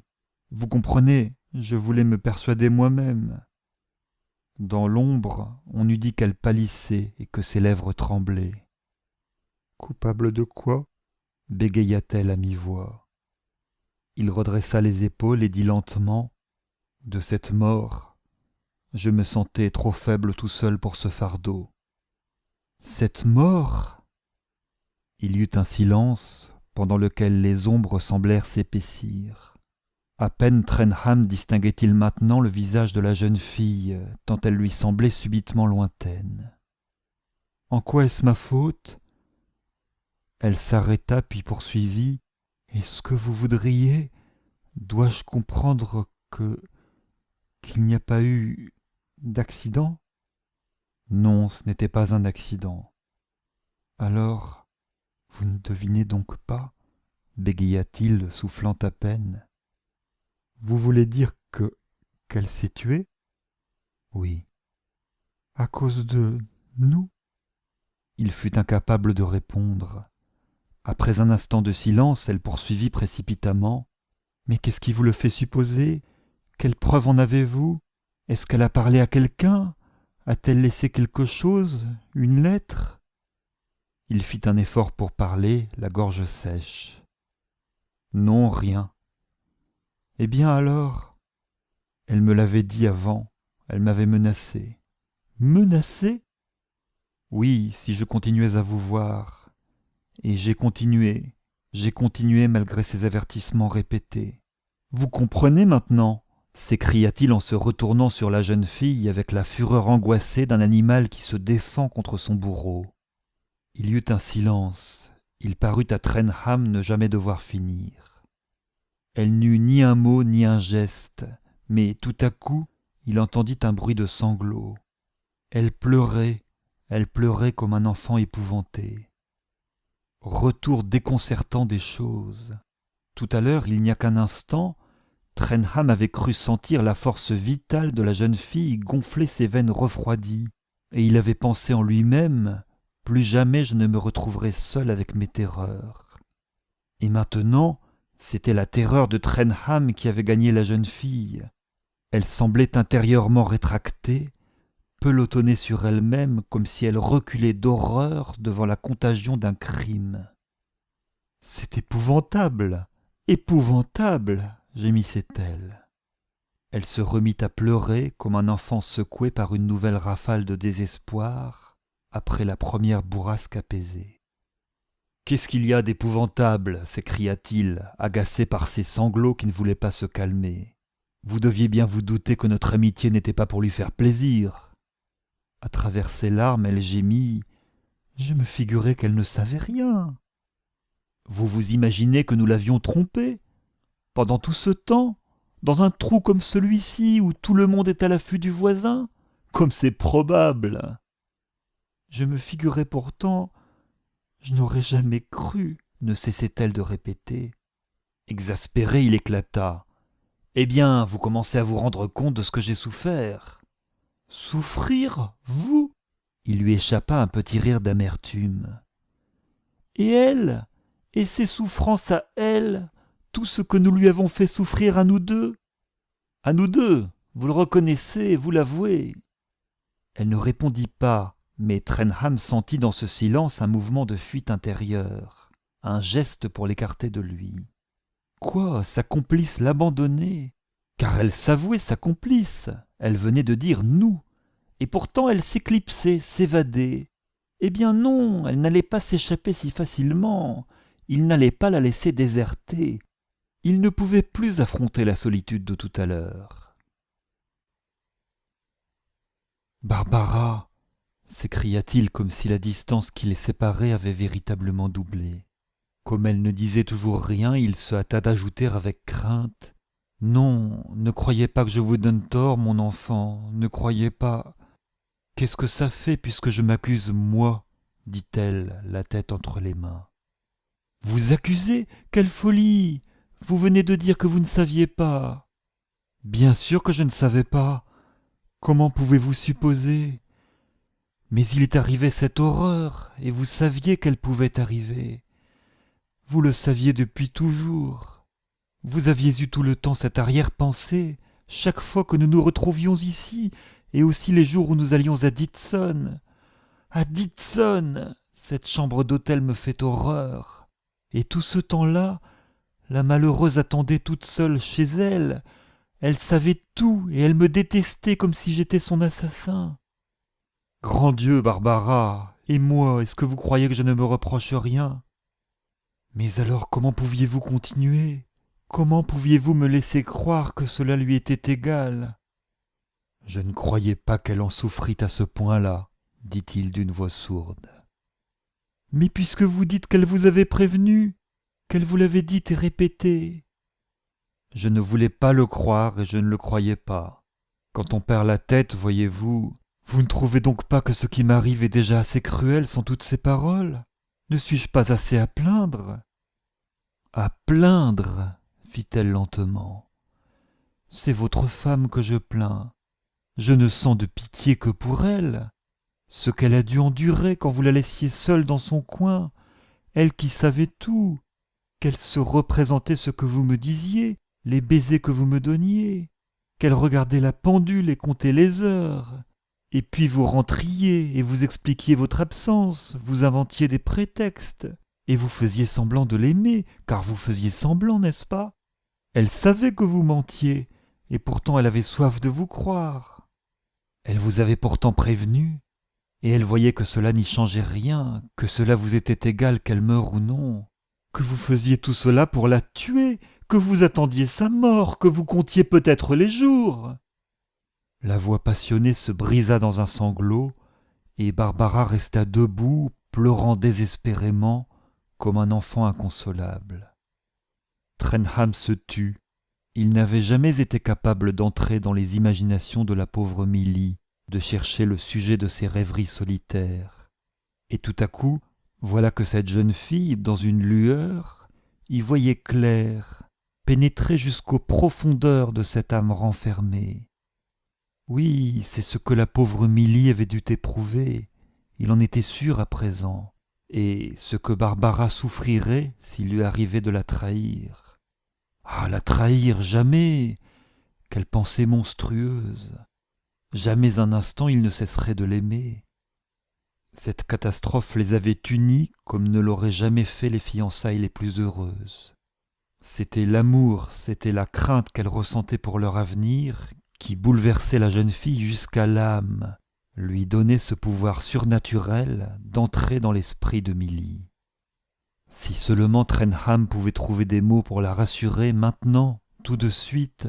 Vous comprenez, je voulais me persuader moi-même. Dans l'ombre, on eût dit qu'elle pâlissait et que ses lèvres tremblaient. « Coupable de quoi ?» bégaya-t-elle à mi-voix. Il redressa les épaules et dit lentement « De cette mort. Je me sentais trop faible tout seul pour ce fardeau. »« Cette mort ?» Il y eut un silence pendant lequel les ombres semblèrent s'épaissir. À peine Trenham distinguait-il maintenant le visage de la jeune fille, tant elle lui semblait subitement lointaine. « En quoi est-ce ma faute ?» Elle s'arrêta puis poursuivit. « Est-ce que vous voudriez? Dois-je comprendre qu'il n'y a pas eu d'accident? » Non, ce n'était pas un accident. « Alors, vous ne devinez donc pas? » bégaya-t-il, soufflant à peine. « Vous voulez dire qu'elle s'est tuée? » Oui. « À cause de nous ?» Il fut incapable de répondre. Après un instant de silence, elle poursuivit précipitamment. « Mais qu'est-ce qui vous le fait supposer? Quelle preuve en avez-vous? Est-ce qu'elle a parlé à quelqu'un? A-t-elle laissé quelque chose? Une lettre ?» Il fit un effort pour parler, la gorge sèche. « Non, rien. »« Eh bien alors ?» Elle me l'avait dit avant, elle m'avait menacé. »« Menacé ?» Oui, si je continuais à vous voir. Et j'ai continué malgré ces avertissements répétés. « Vous comprenez maintenant ?» s'écria-t-il en se retournant sur la jeune fille avec la fureur angoissée d'un animal qui se défend contre son bourreau. Il y eut un silence. Il parut à Trenham ne jamais devoir finir. Elle n'eut ni un mot ni un geste, mais tout à coup, il entendit un bruit de sanglots. Elle pleurait comme un enfant épouvanté. Retour déconcertant des choses. Tout à l'heure, il n'y a qu'un instant, Trenham avait cru sentir la force vitale de la jeune fille gonfler ses veines refroidies, et il avait pensé en lui-même « Plus jamais je ne me retrouverai seul avec mes terreurs ». Et maintenant, c'était la terreur de Trenham qui avait gagné la jeune fille. Elle semblait intérieurement rétractée, pelotonnée sur elle-même comme si elle reculait d'horreur devant la contagion d'un crime. « C'est épouvantable, épouvantable !» gémissait-elle. Elle se remit à pleurer comme un enfant secoué par une nouvelle rafale de désespoir après la première bourrasque apaisée. « Qu'est-ce qu'il y a d'épouvantable » s'écria-t-il, agacé par ses sanglots qui ne voulaient pas se calmer. « Vous deviez bien vous douter que notre amitié n'était pas pour lui faire plaisir. » À travers ses larmes, elle gémit. « Je me figurais qu'elle ne savait rien. » « Vous vous imaginez que nous l'avions trompée ? Pendant tout ce temps, dans un trou comme celui-ci où tout le monde est à l'affût du voisin ? Comme c'est probable !»« Je me figurais pourtant, je n'aurais jamais cru, » ne cessait-elle de répéter. Exaspéré, il éclata. « Eh bien, vous commencez à vous rendre compte de ce que j'ai souffert. »« Souffrir, vous ?» Il lui échappa un petit rire d'amertume. « Et elle ? Et ses souffrances à elle ? Tout ce que nous lui avons fait souffrir à nous deux ? À nous deux, vous le reconnaissez, vous l'avouez. » Elle ne répondit pas, mais Trenham sentit dans ce silence un mouvement de fuite intérieure, un geste pour l'écarter de lui. Quoi, sa complice l'abandonnait ? Car elle s'avouait sa complice, elle venait de dire « nous », et pourtant elle s'éclipsait, s'évadait. Eh bien non, elle n'allait pas s'échapper si facilement, il n'allait pas la laisser déserter. Il ne pouvait plus affronter la solitude de tout à l'heure. « Barbara !» s'écria-t-il comme si la distance qui les séparait avait véritablement doublé. Comme elle ne disait toujours rien, il se hâta d'ajouter avec crainte « Non, ne croyez pas que je vous donne tort, mon enfant, ne croyez pas. »« Qu'est-ce que ça fait puisque je m'accuse moi ?» dit-elle, la tête entre les mains. « Vous accusez ? Quelle folie ! Vous venez de dire que vous ne saviez pas. »« Bien sûr que je ne savais pas. Comment pouvez-vous supposer ? Mais il est arrivé cette horreur, et vous saviez qu'elle pouvait arriver. Vous le saviez depuis toujours. Vous aviez eu tout le temps cette arrière-pensée, chaque fois que nous nous retrouvions ici, et aussi les jours où nous allions à Ditson. À Ditson ! Cette chambre d'hôtel me fait horreur. Et tout ce temps-là, la malheureuse attendait toute seule chez elle. Elle savait tout et elle me détestait comme si j'étais son assassin. Grand Dieu, Barbara, et moi, est-ce que vous croyez que je ne me reproche rien ? Mais alors comment pouviez-vous continuer ? Comment pouviez-vous me laisser croire que cela lui était égal ? Je ne croyais pas qu'elle en souffrît à ce point-là, dit-il d'une voix sourde. Mais puisque vous dites qu'elle vous avait prévenu, qu'elle vous l'avait dit et répété. Je ne voulais pas le croire et je ne le croyais pas. Quand on perd la tête, voyez-vous, vous ne trouvez donc pas que ce qui m'arrive est déjà assez cruel sans toutes ces paroles ? Ne suis-je pas assez à plaindre ? À plaindre, fit-elle lentement. C'est votre femme que je plains. Je ne sens de pitié que pour elle. Ce qu'elle a dû endurer quand vous la laissiez seule dans son coin, elle qui savait tout, qu'elle se représentait ce que vous me disiez, les baisers que vous me donniez, qu'elle regardait la pendule et comptait les heures, et puis vous rentriez et vous expliquiez votre absence, vous inventiez des prétextes, et vous faisiez semblant de l'aimer, car vous faisiez semblant, n'est-ce pas ? Elle savait que vous mentiez, et pourtant elle avait soif de vous croire. Elle vous avait pourtant prévenu, et elle voyait que cela n'y changeait rien, que cela vous était égal qu'elle meure ou non, que vous faisiez tout cela pour la tuer, que vous attendiez sa mort, que vous comptiez peut-être les jours. La voix passionnée se brisa dans un sanglot, et Barbara resta debout, pleurant désespérément, comme un enfant inconsolable. Trenham se tut. Il n'avait jamais été capable d'entrer dans les imaginations de la pauvre Milly, de chercher le sujet de ses rêveries solitaires. Et tout à coup, Voilà que cette jeune fille, dans une lueur, y voyait clair, pénétrer jusqu'aux profondeurs de cette âme renfermée. Oui, c'est ce que la pauvre Milly avait dû éprouver, il en était sûr à présent, et ce que Barbara souffrirait s'il lui arrivait de la trahir. Ah, la trahir, jamais! Quelle pensée monstrueuse! Jamais un instant il ne cesserait de l'aimer. Cette catastrophe les avait unis comme ne l'auraient jamais fait les fiançailles les plus heureuses. C'était l'amour, c'était la crainte qu'elle ressentait pour leur avenir qui bouleversait la jeune fille jusqu'à l'âme, lui donnait ce pouvoir surnaturel d'entrer dans l'esprit de Milly. Si seulement Trenham pouvait trouver des mots pour la rassurer maintenant, tout de suite,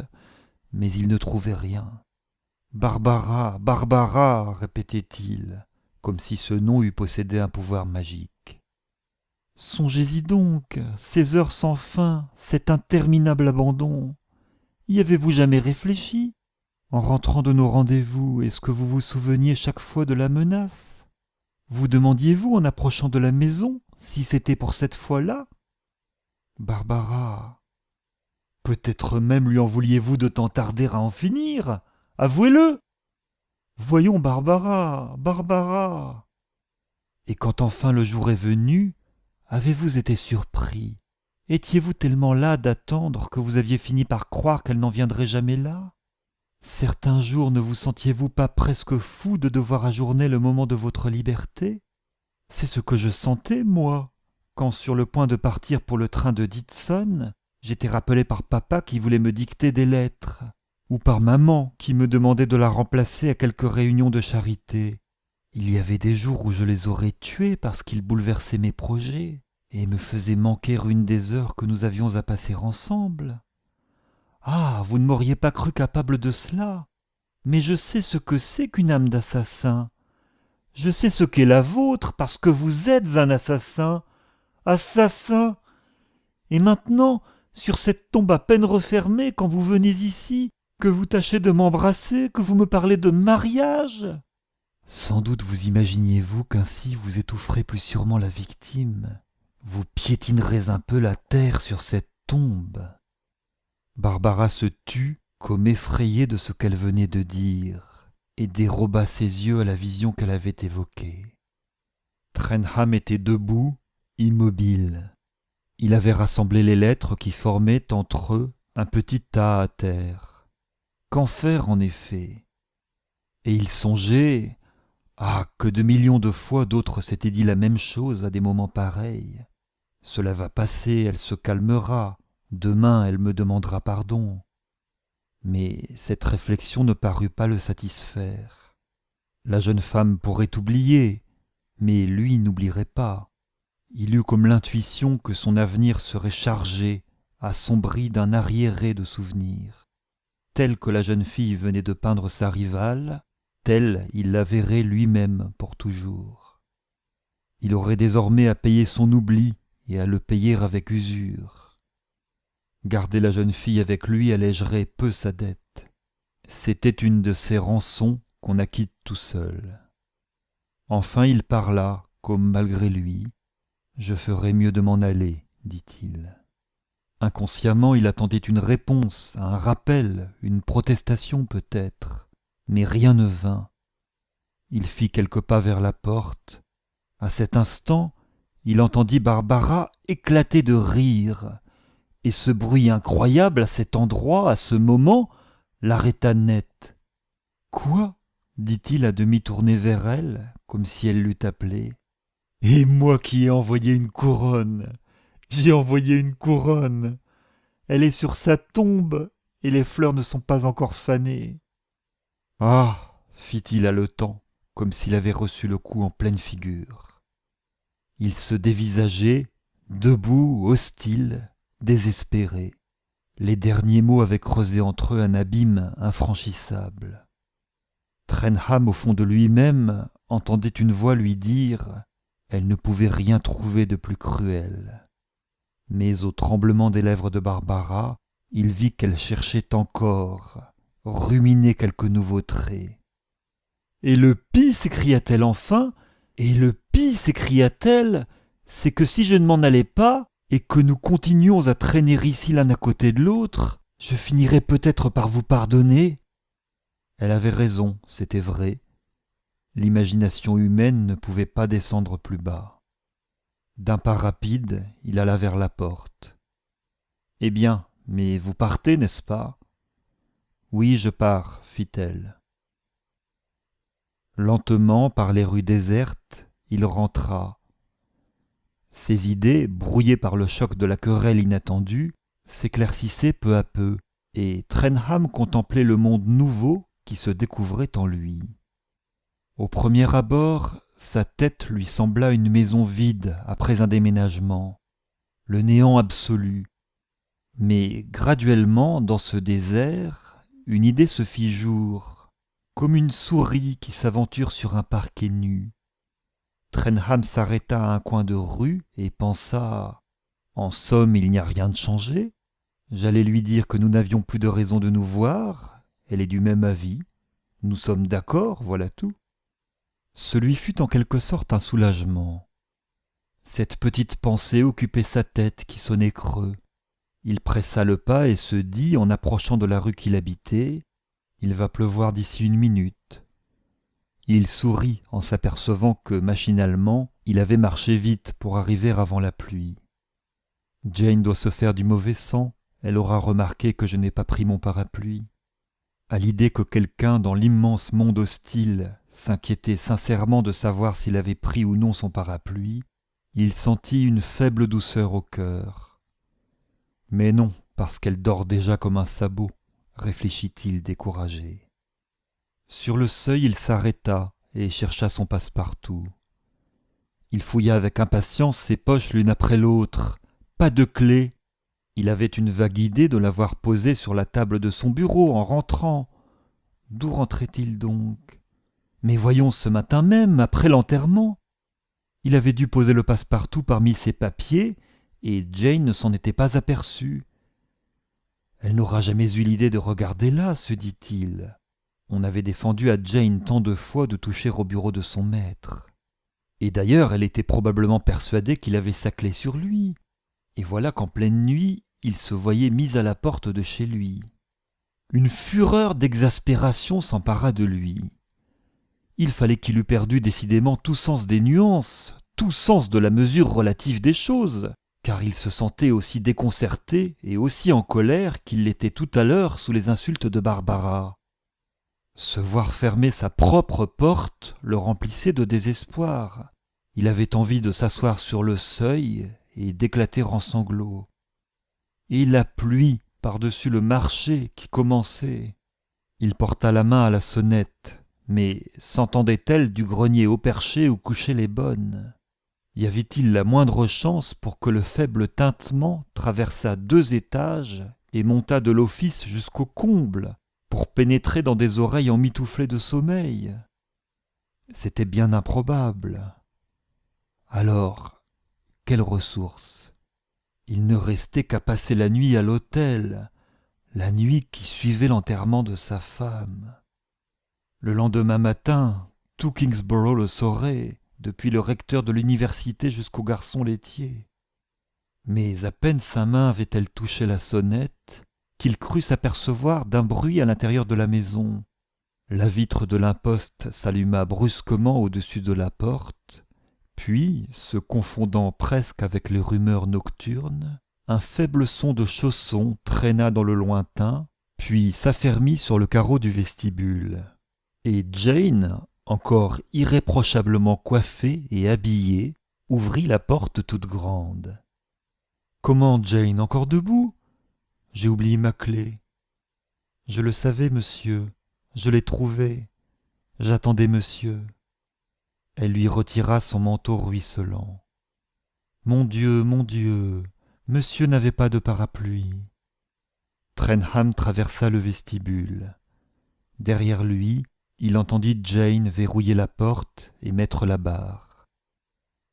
mais il ne trouvait rien. « Barbara, Barbara !» répétait-il, comme si ce nom eût possédé un pouvoir magique. « Songez-y donc, ces heures sans fin, cet interminable abandon. Y avez-vous jamais réfléchi ? En rentrant de nos rendez-vous, est-ce que vous vous souveniez chaque fois de la menace ? Vous demandiez-vous en approchant de la maison si c'était pour cette fois-là ? Barbara, peut-être même lui en vouliez-vous de tant tarder à en finir ? Avouez-le ! Voyons, Barbara, Barbara ! Et quand enfin le jour est venu, avez-vous été surpris ? Étiez-vous tellement las d'attendre que vous aviez fini par croire qu'elle n'en viendrait jamais là ? Certains jours ne vous sentiez-vous pas presque fou de devoir ajourner le moment de votre liberté ? C'est ce que je sentais, moi, quand sur le point de partir pour le train de Dixon, j'étais rappelé par papa qui voulait me dicter des lettres, ou par maman qui me demandait de la remplacer à quelques réunions de charité. Il y avait des jours où je les aurais tués parce qu'ils bouleversaient mes projets et me faisaient manquer une des heures que nous avions à passer ensemble. Ah, vous ne m'auriez pas cru capable de cela, mais je sais ce que c'est qu'une âme d'assassin. Je sais ce qu'est la vôtre parce que vous êtes un assassin. Assassin ! Et maintenant, sur cette tombe à peine refermée, quand vous venez ici, que vous tâchez de m'embrasser, que vous me parlez de mariage ? Sans doute vous imaginiez-vous qu'ainsi vous étoufferez plus sûrement la victime. Vous piétinerez un peu la terre sur cette tombe. Barbara se tut comme effrayée de ce qu'elle venait de dire et déroba ses yeux à la vision qu'elle avait évoquée. Trenham était debout, immobile. Il avait rassemblé les lettres qui formaient entre eux un petit tas à terre. Qu'en faire en effet ? Et il songeait, que de millions de fois d'autres s'étaient dit la même chose à des moments pareils. Cela va passer, elle se calmera, demain elle me demandera pardon. Mais cette réflexion ne parut pas le satisfaire. La jeune femme pourrait oublier, mais lui n'oublierait pas. Il eut comme l'intuition que son avenir serait chargé, assombri d'un arriéré de souvenirs. Telle que la jeune fille venait de peindre sa rivale, telle il la verrait lui-même pour toujours. Il aurait désormais à payer son oubli et à le payer avec usure. Garder la jeune fille avec lui allégerait peu sa dette. C'était une de ces rançons qu'on acquitte tout seul. Enfin il parla, comme malgré lui. « Je ferais mieux de m'en aller, dit-il. » Inconsciemment, il attendait une réponse, un rappel, une protestation peut-être, mais rien ne vint. Il fit quelques pas vers la porte. À cet instant, il entendit Barbara éclater de rire, et ce bruit incroyable à cet endroit, à ce moment, l'arrêta net. « Quoi ?» dit-il à demi tourné vers elle, comme si elle l'eût appelé. « Et moi qui ai envoyé une couronne, j'ai envoyé une couronne. Elle est sur sa tombe, et les fleurs ne sont pas encore fanées. »« Ah !» fit-il haletant, comme s'il avait reçu le coup en pleine figure. Il se dévisageait, debout, hostile, désespéré. Les derniers mots avaient creusé entre eux un abîme infranchissable. Trenham, au fond de lui-même, entendait une voix lui dire « Elle ne pouvait rien trouver de plus cruel. » Mais au tremblement des lèvres de Barbara, il vit qu'elle cherchait encore, ruminait quelques nouveaux traits. « Et le pis !» s'écria-t-elle enfin, « et le pis !» s'écria-t-elle, c'est que si je ne m'en allais pas, et que nous continuions à traîner ici l'un à côté de l'autre, je finirais peut-être par vous pardonner. » Elle avait raison, c'était vrai. L'imagination humaine ne pouvait pas descendre plus bas. D'un pas rapide, il alla vers la porte. « Eh bien, mais vous partez, n'est-ce pas ?»« Oui, je pars, » fit-elle. Lentement, par les rues désertes, il rentra. Ses idées, brouillées par le choc de la querelle inattendue, s'éclaircissaient peu à peu, et Trenham contemplait le monde nouveau qui se découvrait en lui. Au premier abord, sa tête lui sembla une maison vide après un déménagement, le néant absolu. Mais graduellement, dans ce désert, une idée se fit jour, comme une souris qui s'aventure sur un parquet nu. Trenham s'arrêta à un coin de rue et pensa « En somme, il n'y a rien de changé. J'allais lui dire que nous n'avions plus de raison de nous voir. Elle est du même avis. Nous sommes d'accord, voilà tout. » Ce lui fut en quelque sorte un soulagement. Cette petite pensée occupait sa tête qui sonnait creux. Il pressa le pas et se dit, en approchant de la rue qu'il habitait, « Il va pleuvoir d'ici 1 minute. » Il sourit en s'apercevant que, machinalement, il avait marché vite pour arriver avant la pluie. « Jane doit se faire du mauvais sang, elle aura remarqué que je n'ai pas pris mon parapluie. » À l'idée que quelqu'un dans l'immense monde hostile s'inquiétait sincèrement de savoir s'il avait pris ou non son parapluie, il sentit une faible douceur au cœur. « Mais non, parce qu'elle dort déjà comme un sabot, » réfléchit-il découragé. Sur le seuil, il s'arrêta et chercha son passe-partout. Il fouilla avec impatience ses poches l'une après l'autre. Pas de clé. Il avait une vague idée de l'avoir posée sur la table de son bureau en rentrant. D'où rentrait-il donc? Mais voyons, ce matin même, après l'enterrement. Il avait dû poser le passe-partout parmi ses papiers, et Jane ne s'en était pas aperçue. Elle n'aura jamais eu l'idée de regarder là, se dit-il. On avait défendu à Jane tant de fois de toucher au bureau de son maître. Et d'ailleurs, elle était probablement persuadée qu'il avait sa clé sur lui. Et voilà qu'en pleine nuit, il se voyait mis à la porte de chez lui. Une fureur d'exaspération s'empara de lui. Il fallait qu'il eût perdu décidément tout sens des nuances, tout sens de la mesure relative des choses, car il se sentait aussi déconcerté et aussi en colère qu'il l'était tout à l'heure sous les insultes de Barbara. Se voir fermer sa propre porte le remplissait de désespoir. Il avait envie de s'asseoir sur le seuil et d'éclater en sanglots. Et la pluie par-dessus le marché qui commençait. Il porta la main à la sonnette, mais s'entendait-elle du grenier au perché où couchaient les bonnes? Y avait-il la moindre chance pour que le faible tintement traversât 2 étages et montât de l'office jusqu'au comble, pour pénétrer dans des oreilles emmitouflées de sommeil? C'était bien improbable. Alors, quelle ressource? Il ne restait qu'à passer la nuit à l'hôtel, la nuit qui suivait l'enterrement de sa femme. Le lendemain matin, tout Kingsborough le saurait, depuis le recteur de l'université jusqu'au garçon laitier. Mais à peine sa main avait-elle touché la sonnette, qu'il crut s'apercevoir d'un bruit à l'intérieur de la maison. La vitre de l'imposte s'alluma brusquement au-dessus de la porte, puis, se confondant presque avec les rumeurs nocturnes, un faible son de chaussons traîna dans le lointain, puis s'affermit sur le carreau du vestibule. Et Jane, encore irréprochablement coiffée et habillée, ouvrit la porte toute grande. « Comment, Jane, encore debout ? J'ai oublié ma clé. »« Je le savais, monsieur. Je l'ai trouvée. J'attendais monsieur. » Elle lui retira son manteau ruisselant. « Mon Dieu, monsieur n'avait pas de parapluie. » Trenham traversa le vestibule. Derrière lui, il entendit Jane verrouiller la porte et mettre la barre.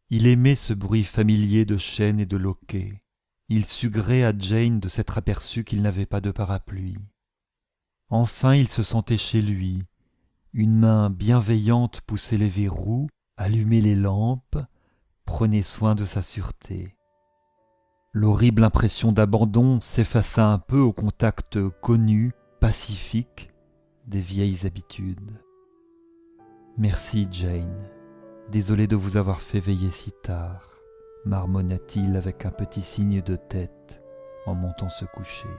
Il aimait ce bruit familier de chaînes et de loquets. Il sut gré à Jane de s'être aperçu qu'il n'avait pas de parapluie. Enfin il se sentait chez lui. Une main bienveillante poussait les verrous, allumait les lampes, prenez soin de sa sûreté. L'horrible impression d'abandon s'effaça un peu au contact connu, pacifique, des vieilles habitudes. Merci, Jane. Désolé de vous avoir fait veiller si tard, marmonna-t-il avec un petit signe de tête en montant se coucher.